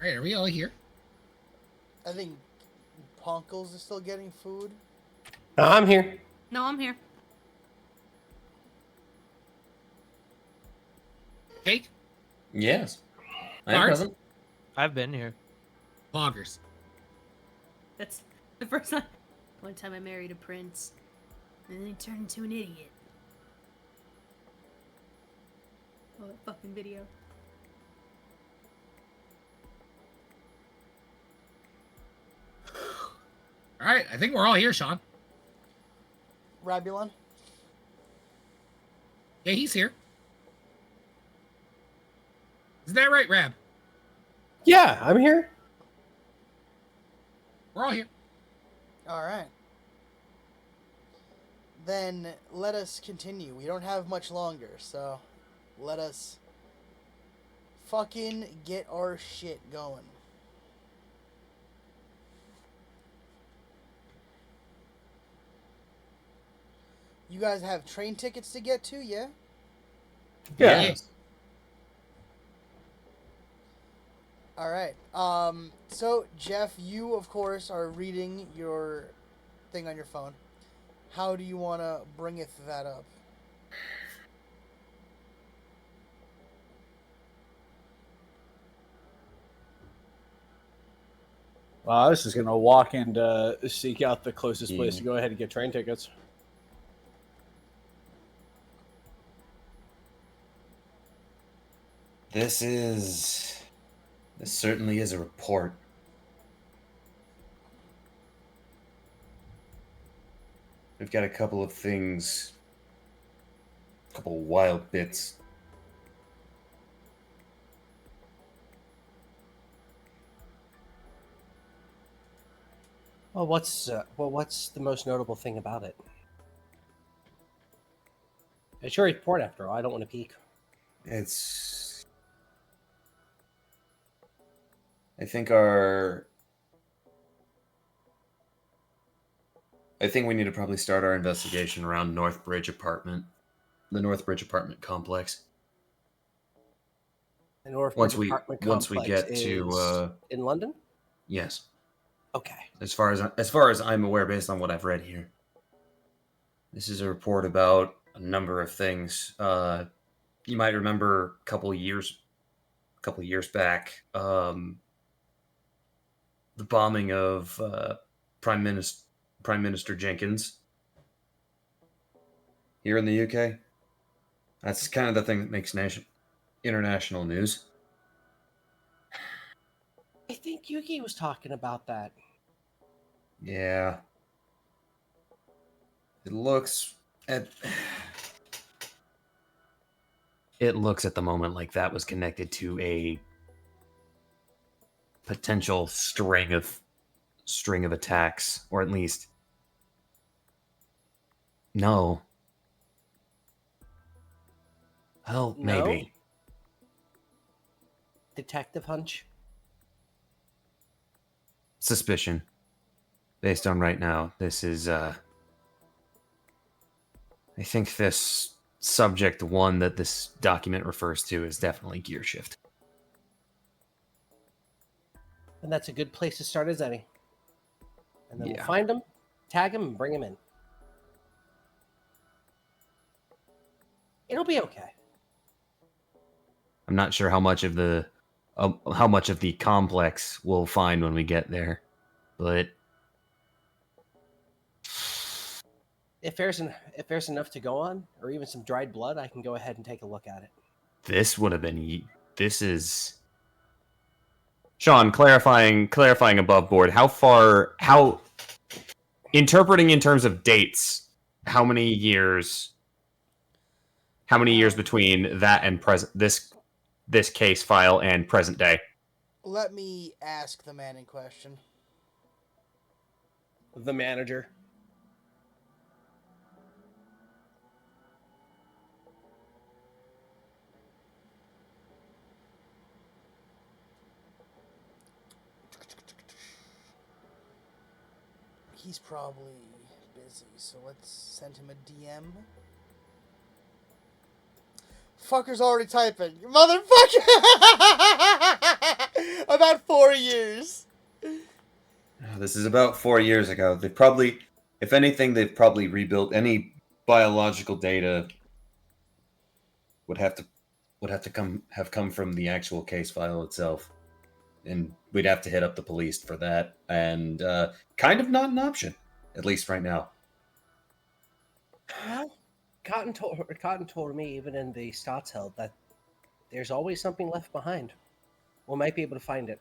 All right, are we all here? I think Ponkles is still getting food. I'm here. No, I'm here. Cake? Yes. I am Bart? present. I've been here. Poggers. That's the first time. One time I married a prince, and then he turned into an idiot. Oh, that fucking video. All right, I think we're all here, Sean. Rabulon? Yeah, he's here. Isn't that right, Rab? Yeah, I'm here. We're all here. Alright. Then let us continue. We don't have much longer, so let us fucking get our shit going. You guys have train tickets to get to, yeah? Yeah. Yes. Alright. So, Jeff, you, of course, are reading your thing on your phone. How do you want to bring that up? Well, I was just gonna walk and seek out the closest place Yeah. to go ahead and get train tickets. This certainly is a report. We've got a couple of things, a couple of wild bits. Well, what's the most notable thing about it? It's your report, after all. I don't want to peek. It's. I think we need to probably start our investigation around the North Bridge apartment complex. The North Once Bridge we apartment once we complex get is to in London. yes, Okay. as far as I'm aware, based on what I've read here, this is a report about a number of things. You might remember a couple years back, the bombing of Prime Minister Jenkins here in the UK. That's kind of the thing that makes international news. I think Yuki was talking about that. Yeah. It looks at the moment like that was connected to a potential string of attacks, or at least no. Well, No? maybe. Detective hunch. Suspicion. Based on right now, this is I think this subject one that this document refers to is definitely Gear Shift. And that's a good place to start as any. And then Yeah. we'll find him, tag him, and bring him in. It'll be okay. I'm not sure how much of the complex we'll find when we get there, but If there's enough to go on, or even some dried blood, I can go ahead and take a look at it. this would have been. This is Sean clarifying above board. How interpreting in terms of dates? How many years? How many years between that and present this case file and present day? Let me ask the man in question. The manager. He's probably busy, so let's send him a DM. Fucker's already typing. Motherfucker! About 4 years. This is about 4 years ago. They probably, if anything, they've probably rebuilt any biological data. Would have to come from the actual case file itself, and we'd have to hit up the police for that. And kind of not an option, at least right now. Well, Cotton told me, even in the Staatsheld, that there's always something left behind. We might be able to find it.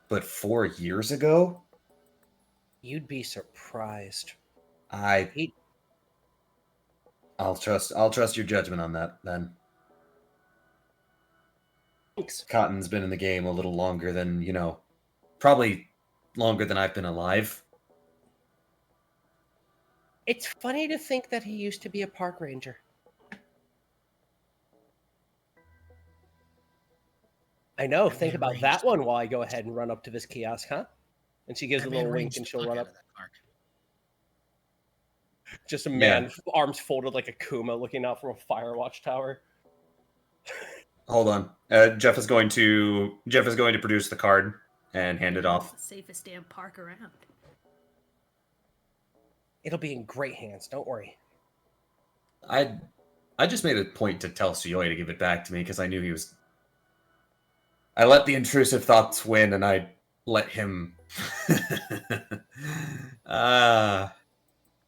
But 4 years ago, You'd be surprised. I'll trust your judgment on that then. Thanks. Cotton's been in the game a little longer than, probably longer than I've been alive. It's funny to think that he used to be a park ranger. I know. And Think they about arranged that one while I go ahead and run up to this kiosk, huh? And she gives I a may little arrange wink and the she'll fuck run out up. of that park. Just a man, arms folded like a Kuma, looking out from a fire watchtower. Hold on. Jeff is going to produce the card and hand it off. It's the safest damn park around. It'll be in great hands. Don't worry. I just made a point to tell Suyoi to give it back to me because I knew he was. I let the intrusive thoughts win, and I let him.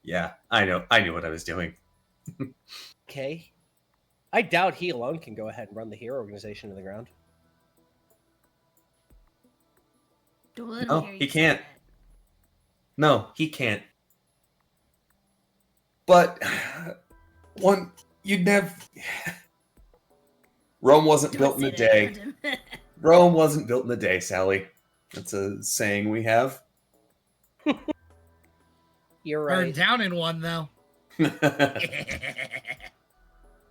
Yeah, I knew what I was doing. Okay. I doubt he alone can go ahead and run the hero organization to the ground. Don't let him No, hear you he say can't. that. No, he can't. But you'd never. Rome wasn't Don't built in say a that day. around him. Rome wasn't built in a day, Sally. That's a saying we have. You're Burned right. down in one though.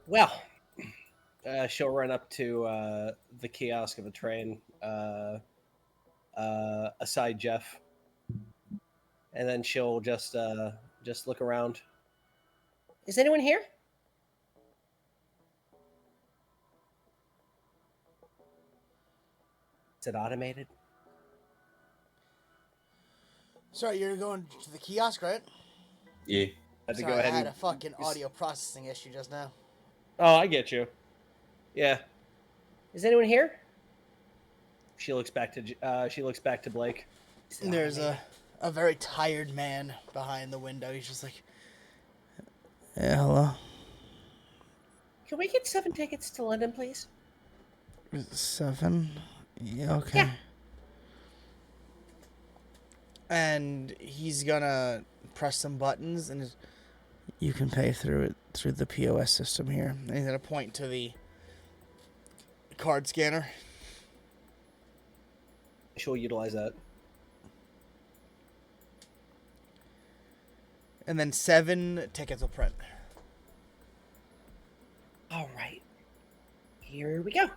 Well, she'll run up to the kiosk of a train, aside Jeff, and then she'll just look around. Is anyone here? Is it automated? Sorry, you're going to the kiosk, right? Yeah. Had to Sorry, go ahead I had and. a fucking audio processing issue just now. Oh, I get you. Yeah. Is anyone here? She looks back to Blake. Is it There's automated? a very tired man behind the window. He's just like, yeah, hello. Can we get 7 tickets to London, please? 7? Yeah, okay. Yeah. And he's gonna press some buttons, and you can pay through the POS system here. And he's gonna point to the card scanner. She'll utilize that. And then 7 tickets will print. All right. Here we go.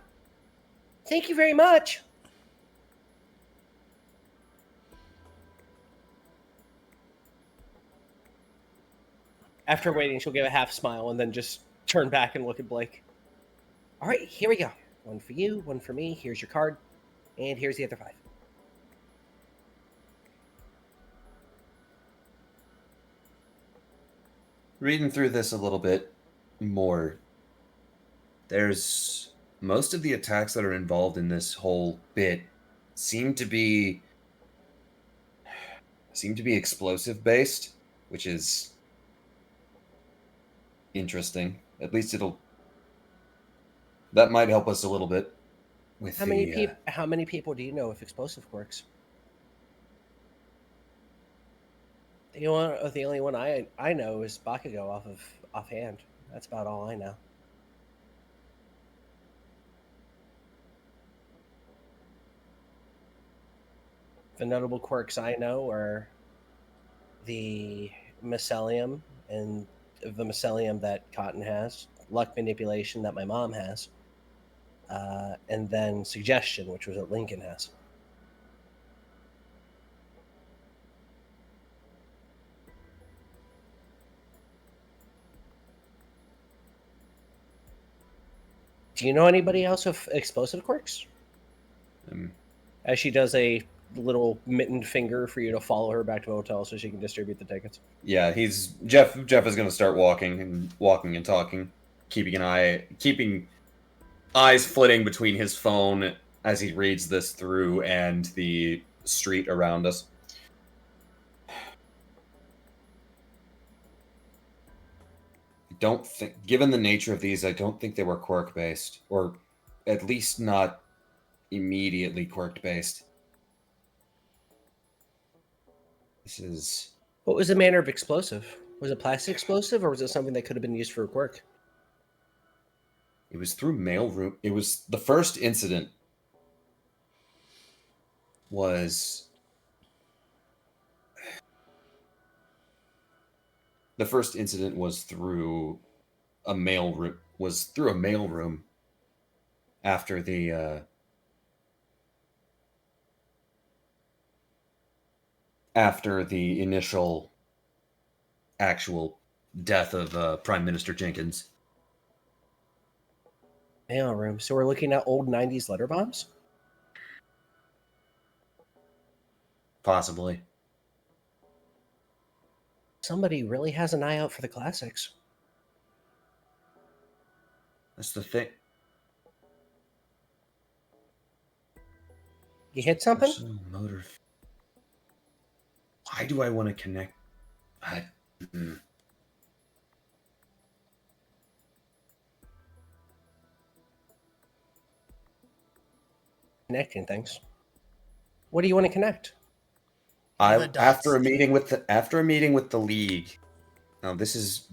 Thank you very much. After waiting, she'll give a half smile and then just turn back and look at Blake. All right, here we go. 1 for you, 1 for me. Here's your card. And here's the other 5. Reading through this a little bit more, there's most of the attacks that are involved in this whole bit seem to be explosive based, which is interesting. At least that might help us a little bit with How many people do you know with explosive quirks? The only one I know is Bakugo offhand. That's about all I know. The notable quirks I know are the mycelium and the mycelium that Cotton has, luck manipulation that my mom has, and then suggestion, which was what Lincoln has. Do you know anybody else with explosive quirks? As she does a little mittened finger for you to follow her back to the hotel so she can distribute the tickets. Yeah, Jeff is going to start walking and talking, keeping eyes flitting between his phone as he reads this through and the street around us. Don't think, given the nature of these, I don't think they were quirk based, or at least not immediately quirk based. This is. What was the manner of explosive? Was it plastic explosive, or was it something that could have been used for a quirk? It was through mailroom. It was the first incident. The first incident was through a mailroom. After the initial actual death of Prime Minister Jenkins. Mail room. So we're looking at old 90s letter bombs? Possibly. Somebody really has an eye out for the classics. That's the thing. You hit something? Personal motor. Why do I want to connect? Connecting things. What do you want to connect? After a meeting with the league. Now this is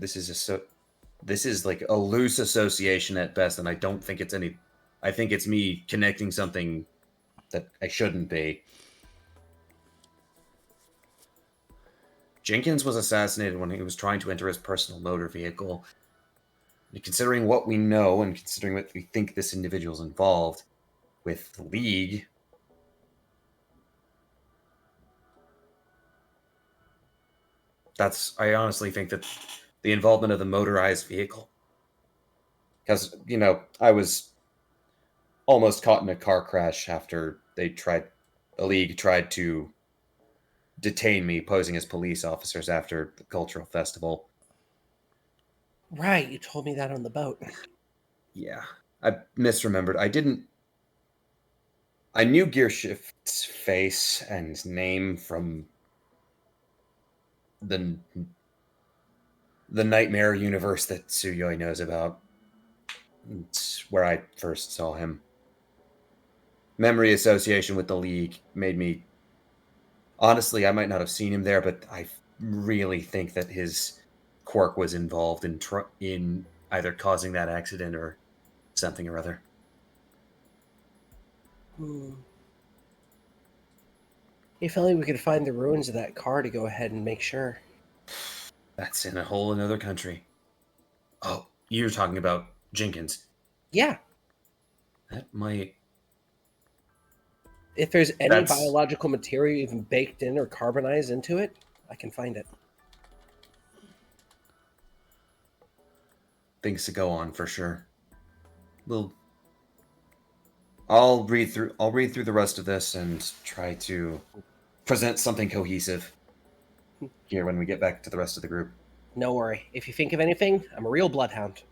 like a loose association at best, and I don't think it's any. I think it's me connecting something that I shouldn't be. Jenkins was assassinated when he was trying to enter his personal motor vehicle. And considering what we know, and considering what we think this individual's involved with the league. I honestly think that the involvement of the motorized vehicle. Because, I was almost caught in a car crash after the league tried to detain me posing as police officers after the cultural festival. Right, you told me that on the boat. Yeah, I misremembered. I knew Gearshift's face and name from the nightmare universe that Tsuyoi knows about. It's where I first saw him. Memory association with the league made me... Honestly, I might not have seen him there, but I really think that his quirk was involved in either causing that accident or something or other. If only we could find the ruins of that car to go ahead and make sure. That's in a whole another country. Oh, you're talking about Jenkins. Yeah. That might... If there's any biological material even baked in or carbonized into it, I can find it. Things to go on for sure. I'll read through the rest of this and try to present something cohesive here when we get back to the rest of the group. No worry. If you think of anything, I'm a real bloodhound.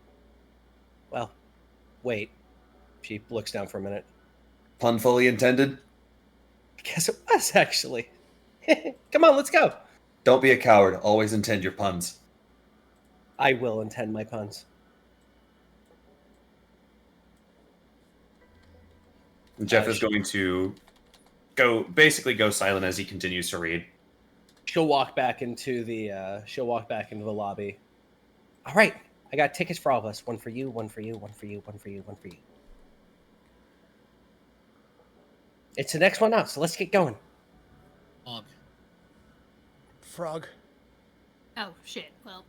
Well, Wait. She looks down for a minute. Pun fully intended. I guess it was, actually. Come on, let's go. Don't be a coward. Always intend your puns. I will intend my puns. Jeff is going to go silent as he continues to read. She'll walk back into the lobby. All right, I got tickets for all of us. One for you, one for you, one for you, one for you, one for you. It's the next one out, so let's get going. Frog. Oh shit. Well,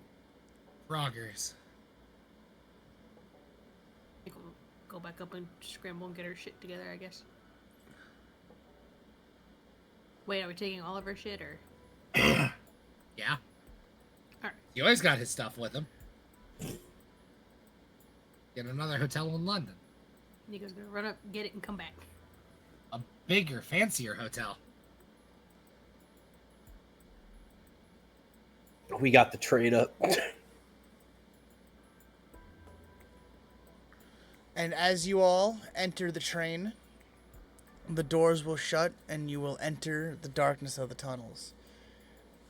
Froggers. I think we'll go back up and scramble and get our shit together, I guess. Wait, are we taking all of our shit or? Yeah. Alright. He always got his stuff with him. Get another hotel in London. Nico's gonna run up, get it, and come back. A bigger, fancier hotel. We got the trade up. And as you all enter the train, the doors will shut and you will enter the darkness of the tunnels.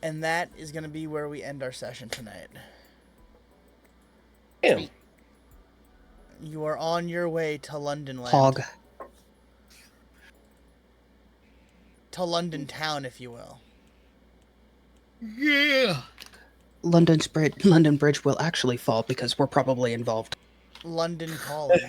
And that is going to be where we end our session tonight. Damn. You are on your way to London Land. Hog. To London town, if you will. Yeah. London Bridge will actually fall because we're probably involved. London calling.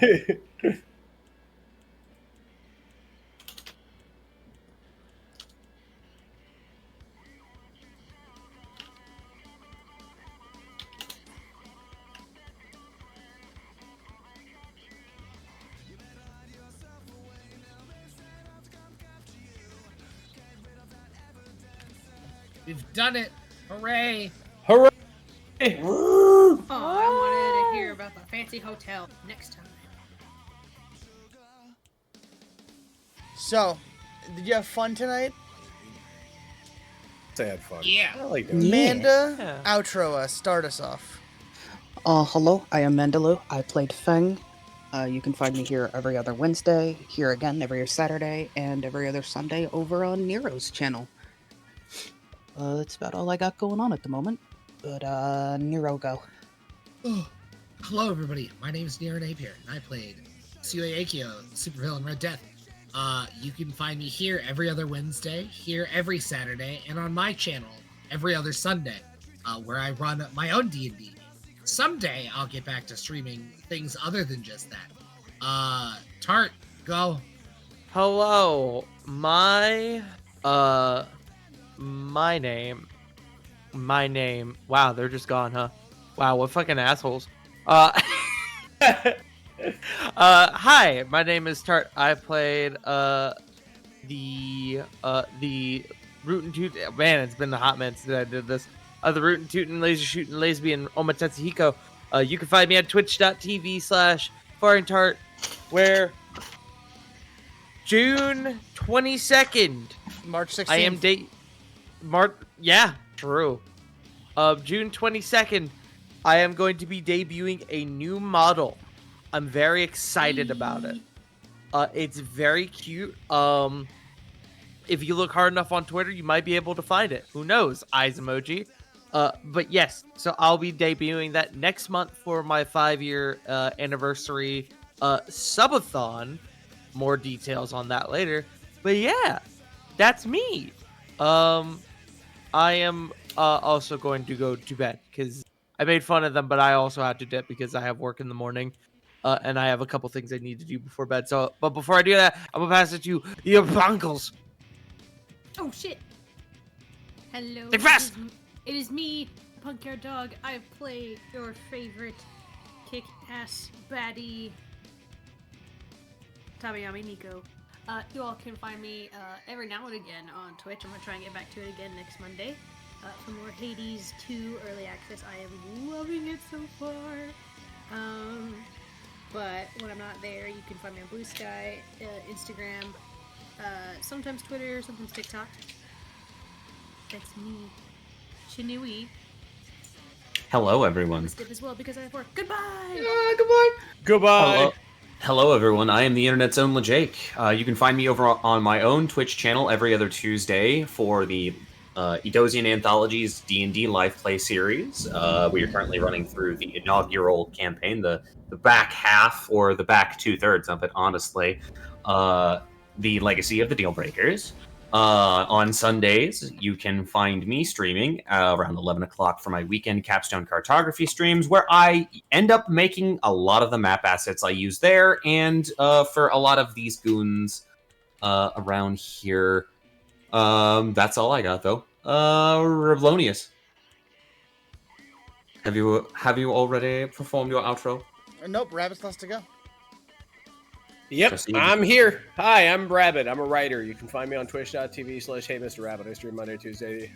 We've done it. Hooray. Hooray! Oh, I wanted to hear about the fancy hotel next time. So, did you have fun tonight? I had fun. Yeah. I like doing it. Amanda, Yeah. outro us. Start us off. Hello, I am Mandaloo. I played Feng. You can find me here every other Wednesday, here again every other Saturday, and every other Sunday over on Nero's channel. That's about all I got going on at the moment. But, Nero, go. Oh, hello, everybody. My name is Nero Napier, and I played Sue Akio, supervillain Red Death. You can find me here every other Wednesday, here every Saturday, and on my channel every other Sunday, where I run my own D&D. Someday I'll get back to streaming things other than just that. Tart, go. Hello, my name. Wow, they're just gone, huh? Wow, what fucking assholes. Hi, my name is Tart. I played the Root and Toot. Man, it's been a hot minute since I did this. The Root and Tootin' Laser Shooting Lesbian Omatetsu Hiko. You can find me at twitch.tv/FaringTart, where June 22nd. March 16th. I am yeah, true. June 22nd, I am going to be debuting a new model. I'm very excited about it. It's very cute. If you look hard enough on Twitter, you might be able to find it. Who knows? Eyes emoji. But yes, so I'll be debuting that next month for my 5-year anniversary subathon. More details on that later. But yeah, that's me. I am also going to go to bed because I made fun of them, but I also have to dip because I have work in the morning. And I have a couple things I need to do before bed. So, but before I do that, I'm gonna pass it to your uncles. Oh shit! Hello. Think fast! It is me, Punkyard Dog. I play your favorite kick-ass baddie, Tabayami Nico. You all can find me every now and again on Twitch. I'm gonna try and get back to it again next Monday. For more Hades 2 early access. I am loving it so far. But when I'm not there, you can find me on Blue Sky, Instagram, sometimes Twitter, sometimes TikTok. That's me. Chinui. Hello, everyone. Skip as well because I have work. Goodbye! Goodbye. Hello. Hello, everyone. I am the internet's own LeJake. You can find me over on my own Twitch channel every other Tuesday for the Edosian Anthologies D&D Live Play series. We are currently running through the inaugural campaign, the back half, or the back 2/3 of it, honestly. The Legacy of the Dealbreakers. On Sundays, you can find me streaming around 11 o'clock for my weekend capstone cartography streams, where I end up making a lot of the map assets I use there, and for a lot of these goons around here. That's all I got, though. Revlonius, have you already performed your outro? Nope, Rabbit's last to go. Yep, Proceed. I'm here. Hi, I'm Rabbit. I'm a writer. You can find me on twitch.tv/HeyMrRabbit. I stream Monday, Tuesday.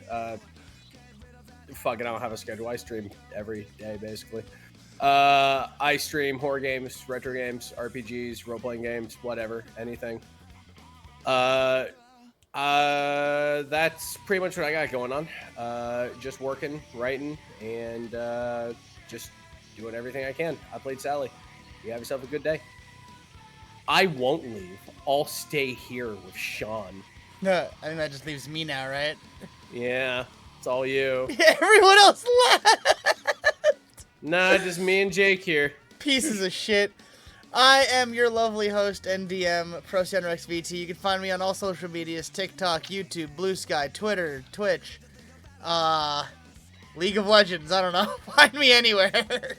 Fucking, I don't have a schedule. I stream every day, basically. I stream horror games, retro games, RPGs, role-playing games, whatever, anything. That's pretty much what I got going on. Just working, writing, and just doing everything I can. I played Sally. You have yourself a good day. I won't leave. I'll stay here with Sean. I think that just leaves me now, right? Yeah, it's all you. Everyone else left! Nah, just me and Jake here. Pieces of shit. I am your lovely host, NDM, ProCyanRexVT. You can find me on all social medias, TikTok, YouTube, Blue Sky, Twitter, Twitch, League of Legends, I don't know. Find me anywhere.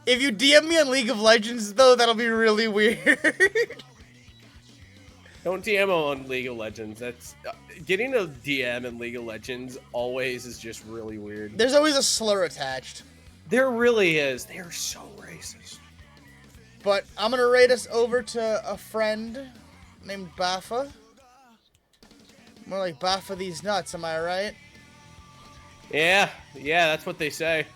If you DM me on League of Legends, though, that'll be really weird. Don't DM on League of Legends. That's getting a DM in League of Legends always is just really weird. There's always a slur attached. There really is. They're so racist. But I'm gonna raid us over to a friend named Baffa. More like Baffa these nuts, am I right? Yeah, that's what they say.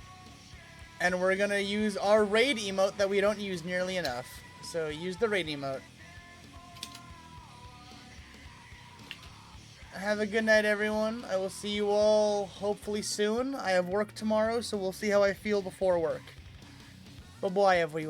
And we're gonna use our raid emote that we don't use nearly enough. So use the raid emote. Have a good night, everyone. I will see you all hopefully soon. I have work tomorrow, so we'll see how I feel before work. Bye-bye, everyone.